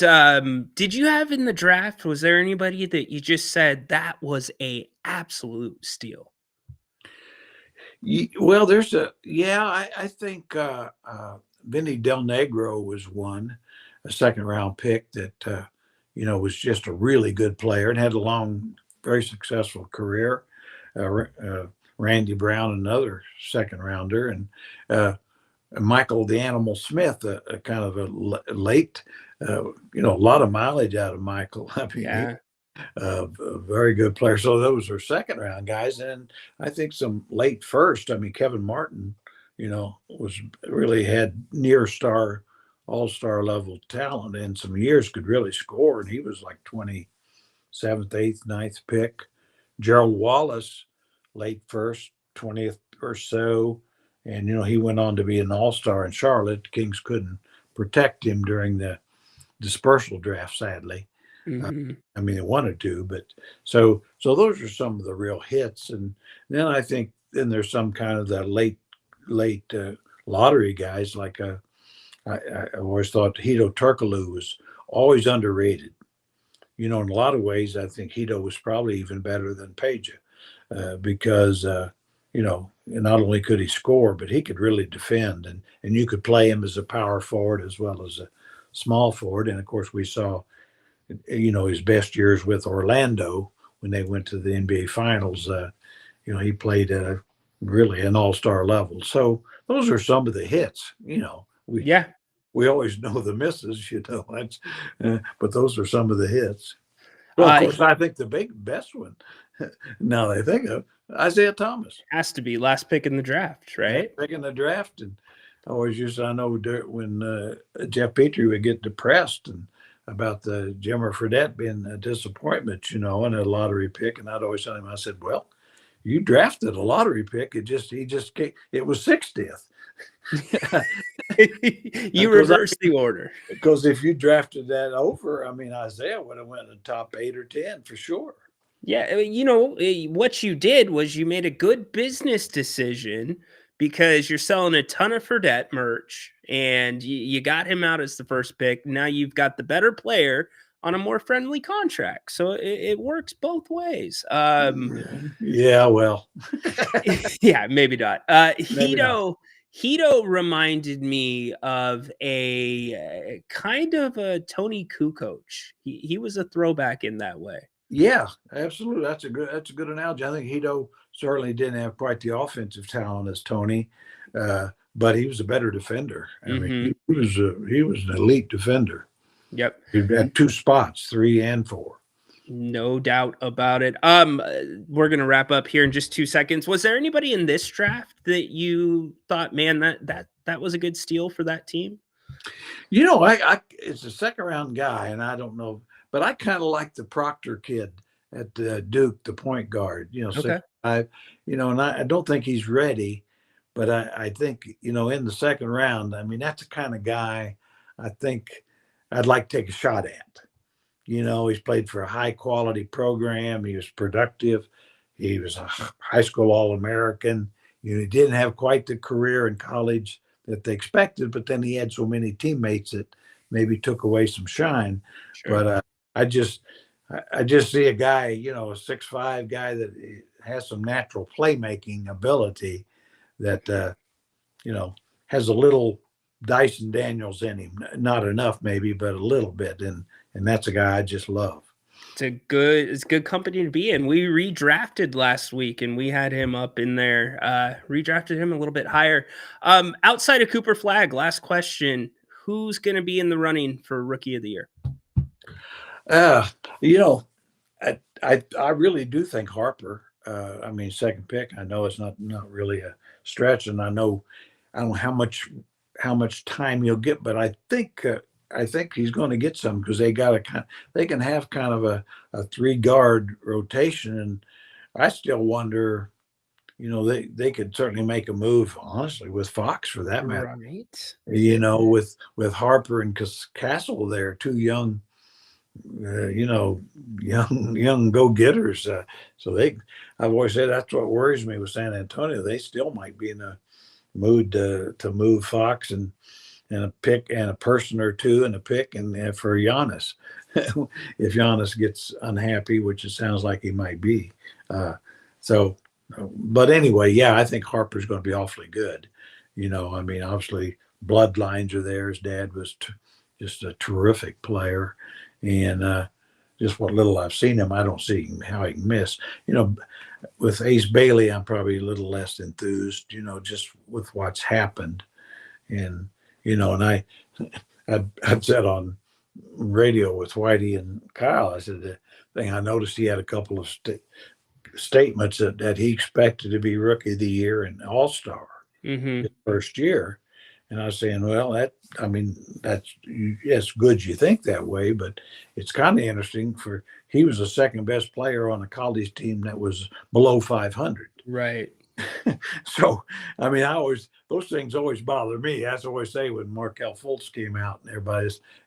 did you have in the draft, was there anybody that you just said that was a absolute steal? Well, I think Vinny Del Negro was one, a second round pick that, was just a really good player and had a long, very successful career. Randy Brown, another second rounder, and Michael the Animal Smith, a kind of a late, a lot of mileage out of Michael. I mean, Yeah. A very good player. So those are second round guys. And I think some late first. I mean, Kevin Martin, was really had near star, all-star level talent, and some years could really score. And he was like 27th, 8th, 9th pick. Gerald Wallace, late first, 20th or so. And, he went on to be an all-star in Charlotte. The Kings couldn't protect him during the dispersal draft, sadly. Mm-hmm. I mean, they wanted to, but so those are some of the real hits. And then I think then there's some kind of the late lottery guys. Like I always thought Hito Turkoglu was always underrated. In a lot of ways, I think Hito was probably even better than Peja. because not only could he score, but he could really defend, and you could play him as a power forward as well as a small forward. And of course, we saw his best years with Orlando when they went to the NBA Finals. He played at really an all-star level. So those are some of the hits. We always know the misses. That's but those are some of the hits. Well, of course, I think the best one, now that I think of, Isaiah Thomas. Has to be last pick in the draft, right? Pick in the draft. And I know when Jeff Petrie would get depressed and about the Jimmer Fredette being a disappointment, and a lottery pick. And I'd always tell him, I said, well, you drafted a lottery pick. It was 60th. You reversed the order. Because if you drafted that over, Isaiah would have went in the top 8 or 10 for sure. Yeah, what you did was you made a good business decision because you're selling a ton of Fredette merch and you got him out as the first pick. Now you've got the better player on a more friendly contract. So it works both ways. Yeah, well. Yeah, maybe not. Maybe not. Hito reminded me of a kind of a Tony Kukoc. He was a throwback in that way. Yeah, absolutely. That's a good analogy. I think Hito certainly didn't have quite the offensive talent as Tony, but he was a better defender. I mean, he was an elite defender. Yep. He had 2 spots, 3 and 4. No doubt about it. We're gonna wrap up here in just 2 seconds. Was there anybody in this draft that you thought, man, that was a good steal for that team? I it's a second round guy, and I don't know, but I kind of like the Proctor kid at Duke, the point guard. Okay. 6'5", and I don't think he's ready, but I think in the second round, that's the kind of guy I think I'd like to take a shot at. He's played for a high quality program. He was productive. He was a high school All-American. He didn't have quite the career in college that they expected, but then he had so many teammates that maybe took away some shine. Sure. But I just see a guy, a 6'5" guy that has some natural playmaking ability that, has a little Dyson Daniels in him. Not enough maybe, but a little bit. And that's a guy I just love. It's good company to be in. We redrafted last week and we had him up in there, redrafted him a little bit higher. Outside of Cooper Flagg, last question, who's going to be in the running for Rookie of the Year? I really do think Harper, second pick. I know it's not really a stretch, and I don't know how much time he'll get, but I think he's going to get some because they can have kind of a 3-guard rotation, and I still wonder, they could certainly make a move, honestly, with Fox for that matter. Right. With Harper and Castle there, 2 young, young go-getters. So I've always said that's what worries me with San Antonio. They still might be in a mood to move Fox and a pick and a person or two and a pick and for Giannis, if Giannis gets unhappy, which it sounds like he might be. But anyway, yeah, I think Harper's going to be awfully good. Obviously bloodlines are there. His dad was just a terrific player, and just what little I've seen him, I don't see how he can miss. With Ace Bailey, I'm probably a little less enthused, just with what's happened. And, and I'd said on radio with Whitey and Kyle, I said, the thing I noticed, he had a couple of statements that he expected to be Rookie of the Year and All-Star his first year. And I was saying, well, that's good you think that way, but it's kind of interesting he was the second best player on a college team that was below 500. Right. So, those things always bother me. As I always say, when Markelle Fultz came out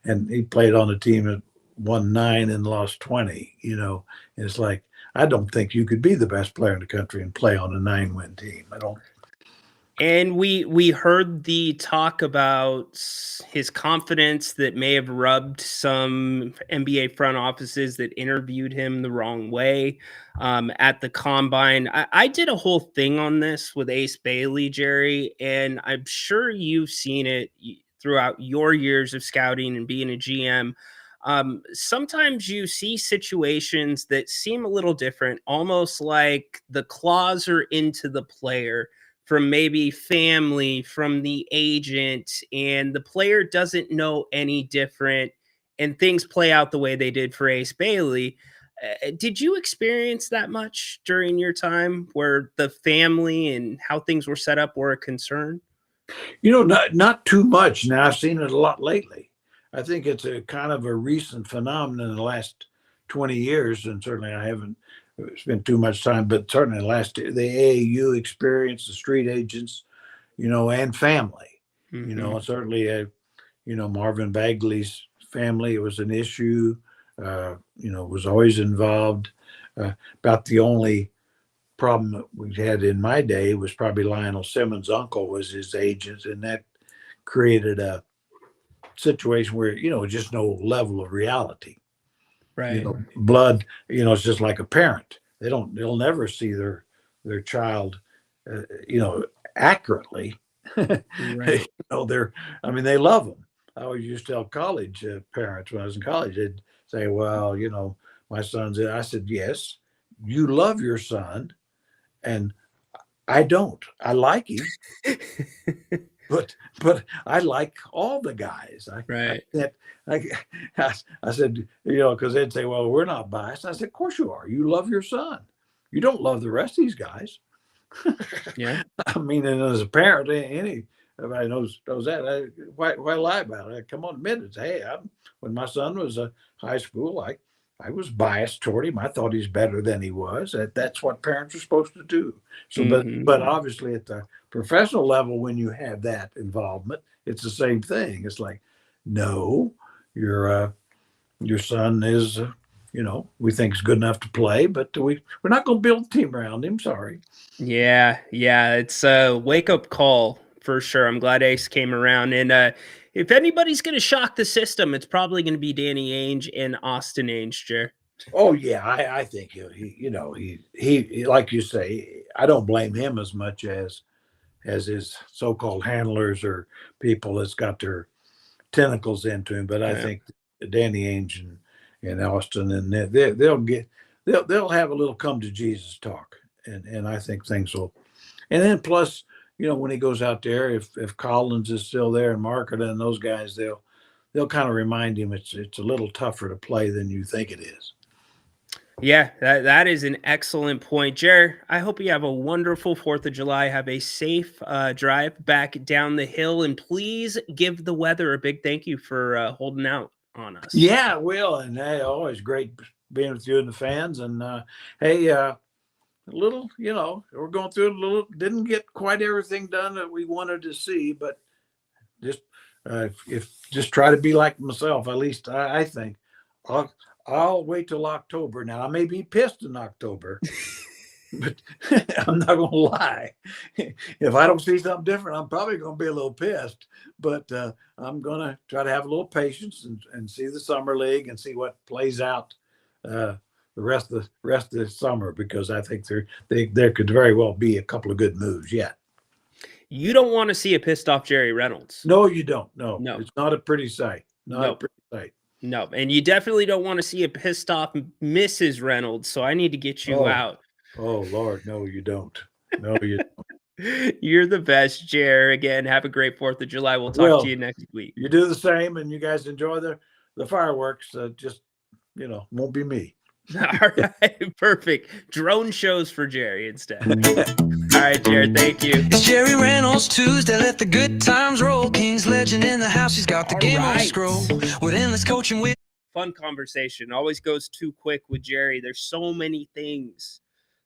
and he played on a team that won 9 and lost 20, and it's like, I don't think you could be the best player in the country and play on a 9-win team. And we heard the talk about his confidence that may have rubbed some NBA front offices that interviewed him the wrong way at the combine. I did a whole thing on this with Ace Bailey, Jerry, and I'm sure you've seen it throughout your years of scouting and being a GM. Sometimes you see situations that seem a little different, almost like the claws are into the player from maybe family, from the agent, and the player doesn't know any different, and things play out the way they did for Ace Bailey. Did you experience that much during your time where the family and how things were set up were a concern? Not too much. Now I've seen it a lot lately. I think it's a kind of a recent phenomenon in the last 20 years, and certainly I haven't spent too much time, but certainly the AAU experience, the street agents, and family, Mhm. certainly, Marvin Bagley's family was an issue, was always involved. About the only problem that we had in my day was probably Lionel Simmons' uncle was his agent, and that created a situation where just no level of reality. Right. Blood. It's just like a parent. They'll never see their child, uh, you know, accurately. Right. They love them. I always used to tell college parents when I was in college, they'd say, "Well, my son's." I said, "Yes, you love your son, and I don't. I like him, but I like all the guys. I Right. can't. I, I said, because they'd say, "Well, we're not biased." I said, "Of course you are. You love your son. You don't love the rest of these guys." Yeah. I mean, and as a parent, everybody knows that. Why lie about it? Come on, admit it. Hey, when my son was a high school, I was biased toward him. I thought he's better than he was. That's what parents are supposed to do. So, Mhm. but obviously at the professional level, when you have that involvement, it's the same thing. It's like, no, your son is, we think is good enough to play, but we're not going to build a team around him. Sorry. Yeah, yeah, it's a wake-up call for sure. I'm glad Ace came around, and, if anybody's gonna shock the system, it's probably gonna be Danny Ainge and Austin Ainge, Jer. Oh yeah, I think he like you say, I don't blame him as much as his so-called handlers or people that's got their tentacles into him. But I Yeah. think Danny Ainge and Austin and they'll have a little come to Jesus talk, and I think things will. And then plus, when he goes out there, if Collins is still there and Marketing and those guys, they'll kind of remind him it's a little tougher to play than you think it is. Yeah, that is an excellent point, Jer. I hope you have a wonderful 4th of July. Have a safe, drive back down the hill, and please give the weather a big thank you for, holding out on us. Yeah, I will. And hey, always great being with you and the fans. And hey, a little, we're going through a little, didn't get quite everything done that we wanted to see, but just if just try to be like myself, at least I think. I'll wait till October. Now, I may be pissed in October, but I'm not going to lie. If I don't see something different, I'm probably going to be a little pissed. But I'm going to try to have a little patience and see the summer league and see what plays out the rest of the summer, because I think there could very well be a couple of good moves yet. You don't wanna see a pissed off Jerry Reynolds. No, you don't. No, No. it's not a pretty sight. Not a No. pretty sight. No, and you definitely don't wanna see a pissed off Mrs. Reynolds, so I need to get you Oh, out. oh Lord, no, you don't. No, you You're the best, Jer. Again, have a great 4th of July. We'll talk to Well, you next week. you do the same, and you guys enjoy the fireworks. Just won't be me. All right, perfect. Drone shows for Jerry instead. All right, Jared, thank you. It's Jerry Reynolds Tuesday, let the good times roll. King's legend in the house, he's got the game on scroll. With endless coaching with Fun conversation. Always goes too quick with Jerry. There's so many things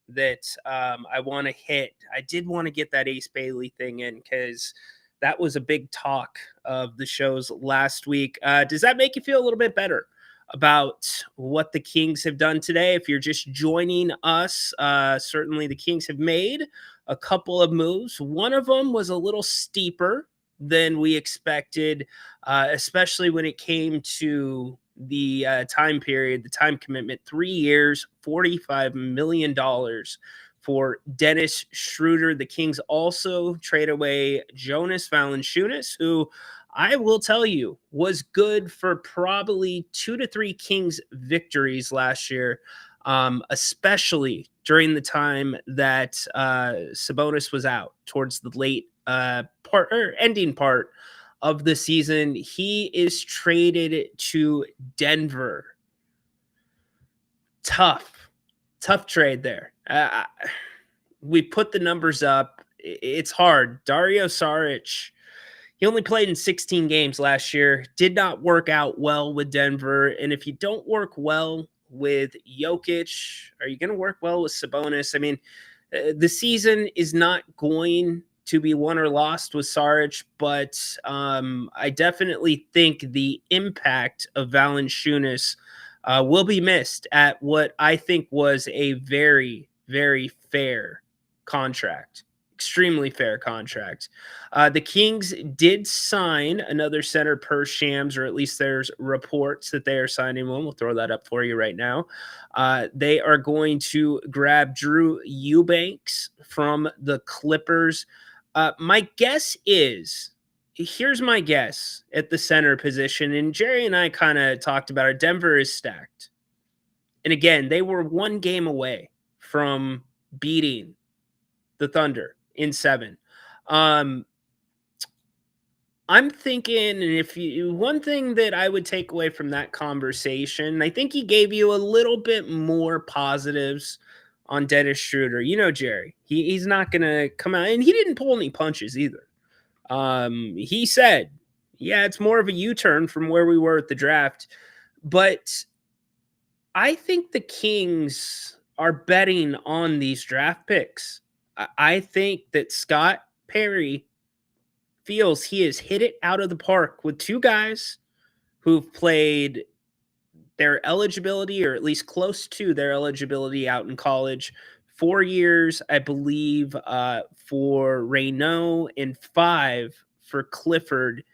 that I want to hit. I did want to get that Ace Bailey thing in because that was a big talk of the shows last week. Does that make you feel a little bit better about what the Kings have done today. If you're just joining us, certainly the Kings have made a couple of moves. One of them was a little steeper than we expected, especially when it came to the time period, the time commitment. 3 years, $45 million for Dennis Schroeder. The Kings also trade away Jonas Valanciunas, who I will tell you was good for probably 2 to 3 Kings victories last year, especially during the time that Sabonis was out towards the late ending part of the season. He is traded to Denver. Tough trade there. We put the numbers up. It's hard. Dario Saric, he only played in 16 games last year, did not work out well with Denver. And if you don't work well with Jokic, are you going to work well with Sabonis? I mean, the season is not going to be won or lost with Saric, but I definitely think the impact of Valanciunas will be missed at what I think was a very, very fair contract. Extremely fair contract. The Kings did sign another center per Shams, or at least there's reports that they are signing one. We'll throw that up for you right now. They are going to grab Drew Eubanks from the Clippers. My guess is, here's my guess at the center position, and Jerry and I kind of talked about it. Denver is stacked. And again, they were 1 game away from beating the Thunder in 7. I'm thinking, and one thing that I would take away from that conversation, I think he gave you a little bit more positives on Dennis Schroeder. You know, Jerry, he's not going to come out, and he didn't pull any punches either. He said, yeah, it's more of a U-turn from where we were at the draft, but I think the Kings are betting on these draft picks. I think that Scott Perry feels he has hit it out of the park with 2 guys who've played their eligibility, or at least close to their eligibility, out in college. 4 years, I believe, for Reynolds, and 5 for Clifford.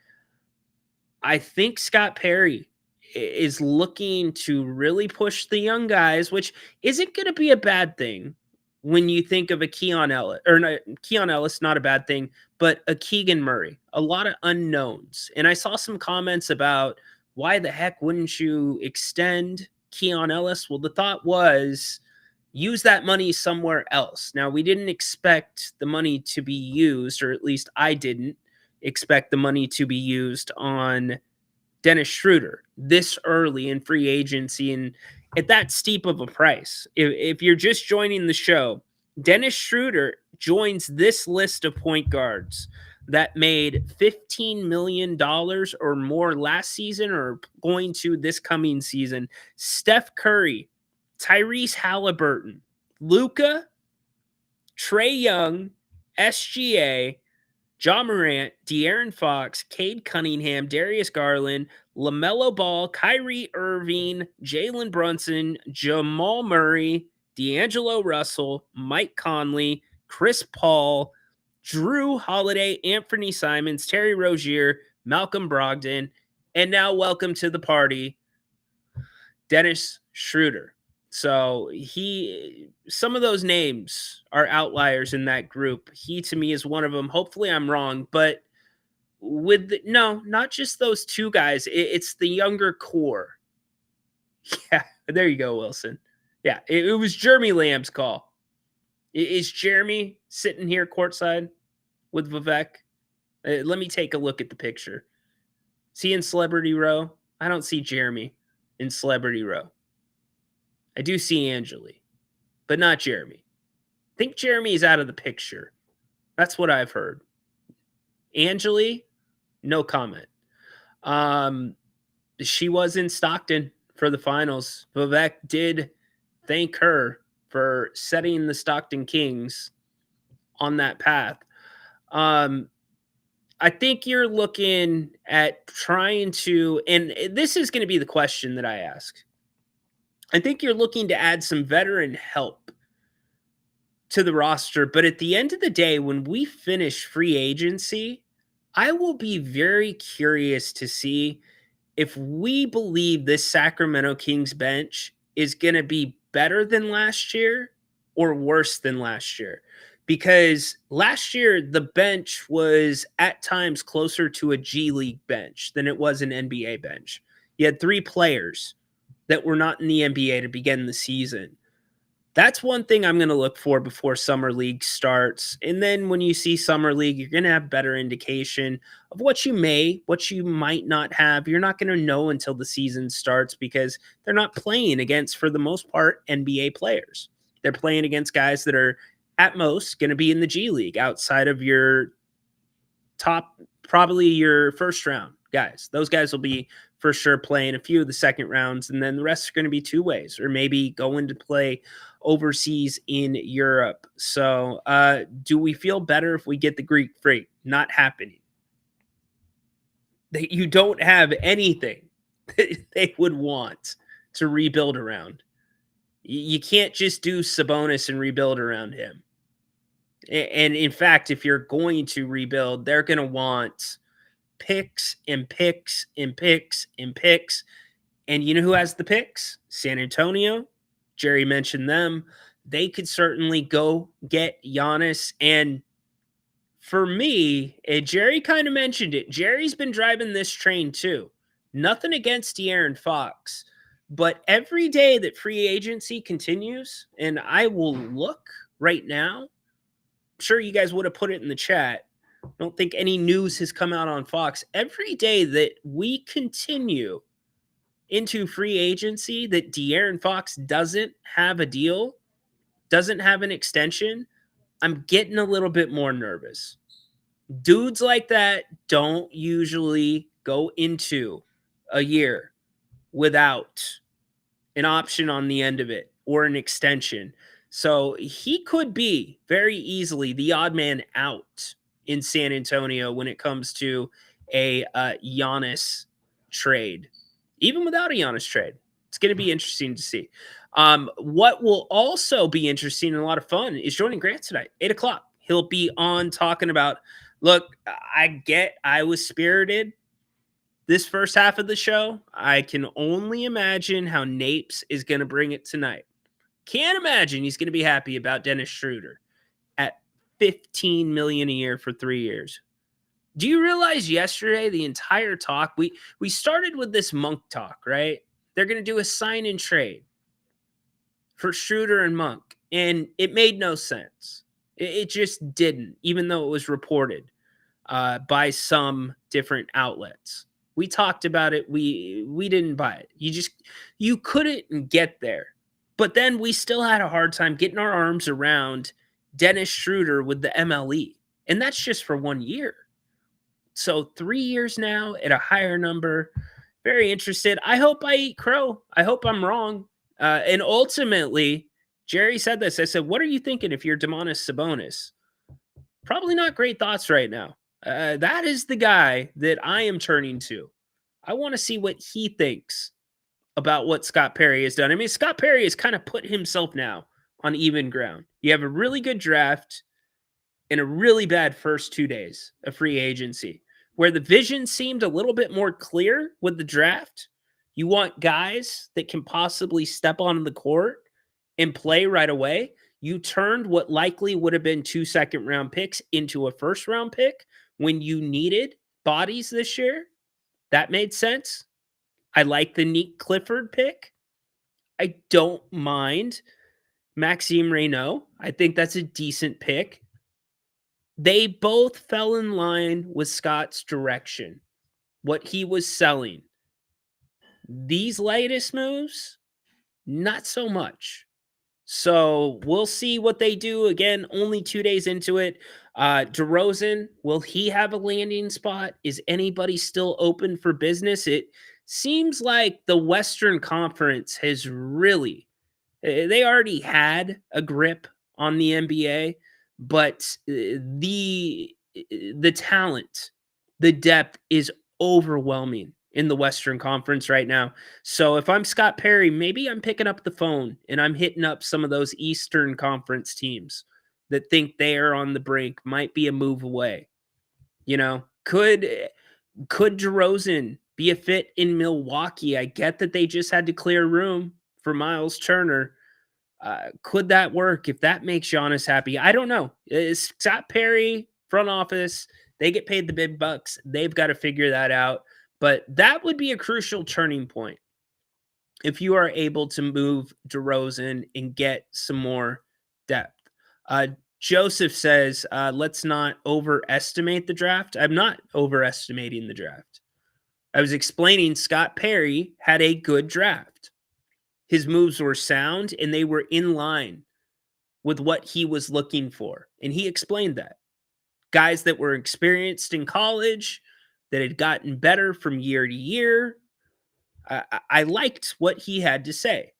I think Scott Perry is looking to really push the young guys, which isn't going to be a bad thing when you think of a Keon Ellis, or not, Keon Ellis, not a bad thing, but a Keegan Murray. A lot of unknowns. And I saw some comments about, why the heck wouldn't you extend Keon Ellis? Well, the thought was, use that money somewhere else. Now, we didn't expect the money to be used, or at least I didn't expect the money to be used on Dennis Schroeder this early in free agency and at that steep of a price. If you're just joining the show, Dennis Schroeder joins this list of point guards that made $15 million or more last season, or going to this coming season. Steph Curry, Tyrese Halliburton, Luka, Trae Young, SGA, Ja Morant, De'Aaron Fox, Cade Cunningham, Darius Garland, LaMelo Ball, Kyrie Irving, Jalen Brunson, Jamal Murray, D'Angelo Russell, Mike Conley, Chris Paul, Drew Holiday, Anthony Simons, Terry Rozier, Malcolm Brogdon, and now welcome to the party, Dennis Schroeder. So some of those names are outliers in that group. He, to me, is one of them. Hopefully I'm wrong, but not just those 2 guys. It's the younger core. Yeah, there you go, Wilson. Yeah, it was Jeremy Lamb's call. Is Jeremy sitting here courtside with Vivek? Let me take a look at the picture. Is he in Celebrity Row? I don't see Jeremy in Celebrity Row. I do see Angeli, but not Jeremy. I think Jeremy is out of the picture. That's what I've heard. Angeli, no comment. She was in Stockton for the finals. Vivek did thank her for setting the Stockton Kings on that path. I think you're looking at trying to, and this is going to be the question that I ask. I think you're looking to add some veteran help to the roster, but at the end of the day, when we finish free agency, I will be very curious to see if we believe this Sacramento Kings bench is going to be better than last year or worse than last year. Because last year, the bench was at times closer to a G League bench than it was an NBA bench. You had 3 players that were not in the NBA to begin the season. That's one thing I'm going to look for before Summer League starts. And then when you see Summer League, you're going to have better indication of what you might not have. You're not going to know until the season starts because they're not playing against, for the most part, NBA players. They're playing against guys that are at most going to be in the G League outside of your top, probably your first round guys. Those guys will be for sure playing a few of the second rounds, and then the rest are going to be two ways or maybe going to play overseas in Europe. So do we feel better if we get the Greek Freak? Not happening. You don't have anything that they would want to rebuild around. You can't just do Sabonis and rebuild around him. And in fact, if you're going to rebuild, they're going to want picks and picks and picks and picks. And you know who has the picks? San Antonio. Jerry mentioned them. They could certainly go get Giannis. And for me, Jerry kind of mentioned it. Jerry's been driving this train too. Nothing against De'Aaron Fox. But every day that free agency continues, and I will look right now, I'm sure you guys would have put it in the chat. I don't think any news has come out on Fox. Every day that we continue into free agency that De'Aaron Fox doesn't have a deal, doesn't have an extension, I'm getting a little bit more nervous. Dudes like that don't usually go into a year without an option on the end of it or an extension. So he could be very easily the odd man out in San Antonio when it comes to a Giannis trade. Even without a Giannis trade, it's going to be interesting to see. What will also be interesting and a lot of fun is joining Grant tonight, 8 o'clock. He'll be on talking about, look, I was spirited this first half of the show. I can only imagine how Napes is going to bring it tonight. Can't imagine he's going to be happy about Dennis Schroeder at $15 million a year for 3 years. Do you realize yesterday the entire talk, we started with this Monk talk, right? They're going to do a sign and trade for Schroeder and Monk, and it made no sense. It just didn't, even though it was reported by some different outlets. We talked about it. We didn't buy it. You couldn't get there. But then we still had a hard time getting our arms around Dennis Schroeder with the MLE, and that's just for 1 year. So 3 years now at a higher number. Very interested. I hope I eat crow. I hope I'm wrong. And ultimately, Jerry said this. I said, what are you thinking if you're Domantas Sabonis? Probably not great thoughts right now. That is the guy that I am turning to. I want to see what he thinks about what Scott Perry has done. I mean, Scott Perry has kind of put himself now on even ground. You have a really good draft and a really bad first 2 days of free agency, where the vision seemed a little bit more clear with the draft. You want guys that can possibly step on the court and play right away. You turned what likely would have been 2 second-round picks into a first-round pick when you needed bodies this year. That made sense. I like the Nick Clifford pick. I don't mind Maxime Reynolds. I think that's a decent pick. They both fell in line with Scott's direction, what he was selling. These latest moves, not so much. So we'll see what they do. Again, only 2 days into it. DeRozan, will he have a landing spot? Is anybody still open for business? It seems like the Western Conference has really, they already had a grip on the NBA, but the talent The depth is overwhelming in the Western Conference right now. So if I'm Scott Perry, maybe I'm picking up the phone and I'm hitting up some of those Eastern Conference teams that think they are on the brink, might be a move away. Could DeRozan be a fit in Milwaukee? I get that they just had to clear room for Miles Turner. Could that work if that makes Giannis happy? I don't know. Scott Perry, front office, they get paid the big bucks. They've got to figure that out. But that would be a crucial turning point if you are able to move DeRozan and get some more depth. Joseph says, let's not overestimate the draft. I'm not overestimating the draft. I was explaining Scott Perry had a good draft. His moves were sound and they were in line with what he was looking for. And he explained that. Guys that were experienced in college, that had gotten better from year to year. I liked what he had to say.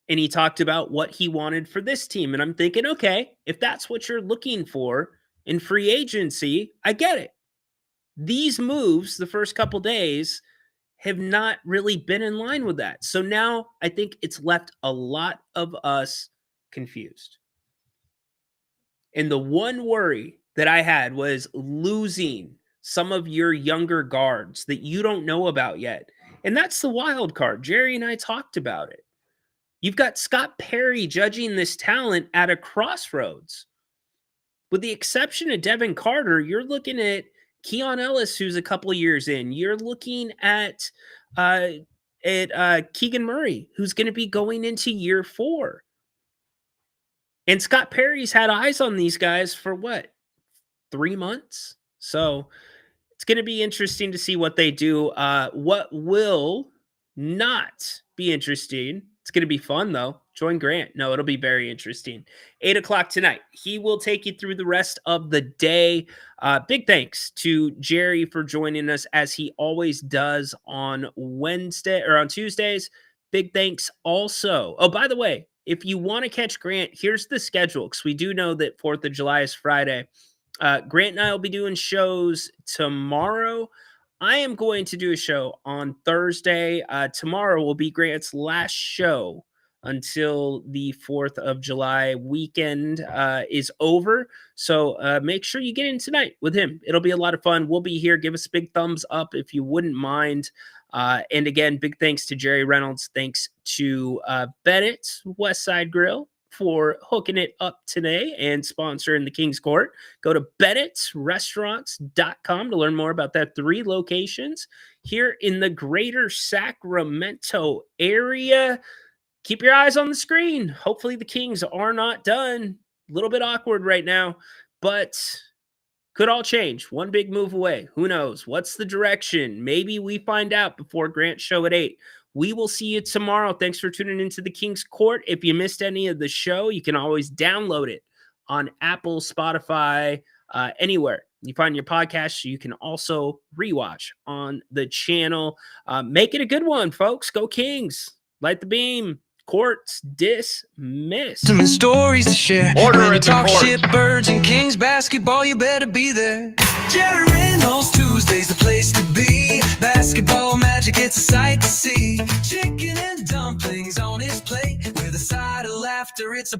And he talked about what he wanted for this team. And I'm thinking, okay, if that's what you're looking for in free agency, I get it. These moves, the first couple days, have not really been in line with that. So now I think it's left a lot of us confused. And the one worry that I had was losing some of your younger guards that you don't know about yet. And that's the wild card. Jerry and I talked about it. You've got Scott Perry judging this talent at a crossroads. With the exception of Devin Carter, you're looking at Keon Ellis, who's a couple of years in. You're looking at Keegan Murray, who's going to be going into year 4. And Scott Perry's had eyes on these guys for what, 3 months? So it's going to be interesting to see what they do. What will not be interesting, it's going to be fun, though. Join Grant. No, it'll be very interesting. 8 o'clock tonight. He will take you through the rest of the day. Big thanks to Jerry for joining us, as he always does on Wednesday or on Tuesdays. Big thanks also. Oh, by the way, if you want to catch Grant, here's the schedule, because we do know that 4th of July is Friday. Grant and I will be doing shows tomorrow. I am going to do a show on Thursday. Tomorrow will be Grant's last show until the 4th of July weekend is over. So make sure you get in tonight with him. It'll be a lot of fun. We'll be here. Give us a big thumbs up if you wouldn't mind. And again, big thanks to Jerry Reynolds. Thanks to Bennett Westside Grill for hooking it up today and sponsoring the King's Court. Go to Bennett'sRestaurants.com to learn more about that 3 locations here in the greater Sacramento area. Keep your eyes on the screen. Hopefully the Kings are not done. A little bit awkward right now, but could all change. One big move away. Who knows? What's the direction? Maybe we find out before Grant's show at 8. We will see you tomorrow. Thanks for tuning into the King's Court. If you missed any of the show, you can always download it on Apple, Spotify, anywhere you find your podcast. You can also rewatch on the channel. Make it a good one, folks. Go Kings. Light the beam. Court's dismissed. Some stories to share. Order When you at the talk court. shit, birds and Kings basketball, you better be there. Jerry Reynolds, Tuesday's the place to be. Basketball magic, it's a sight to see. Chicken and dumplings on his plate with a side of laughter. It's a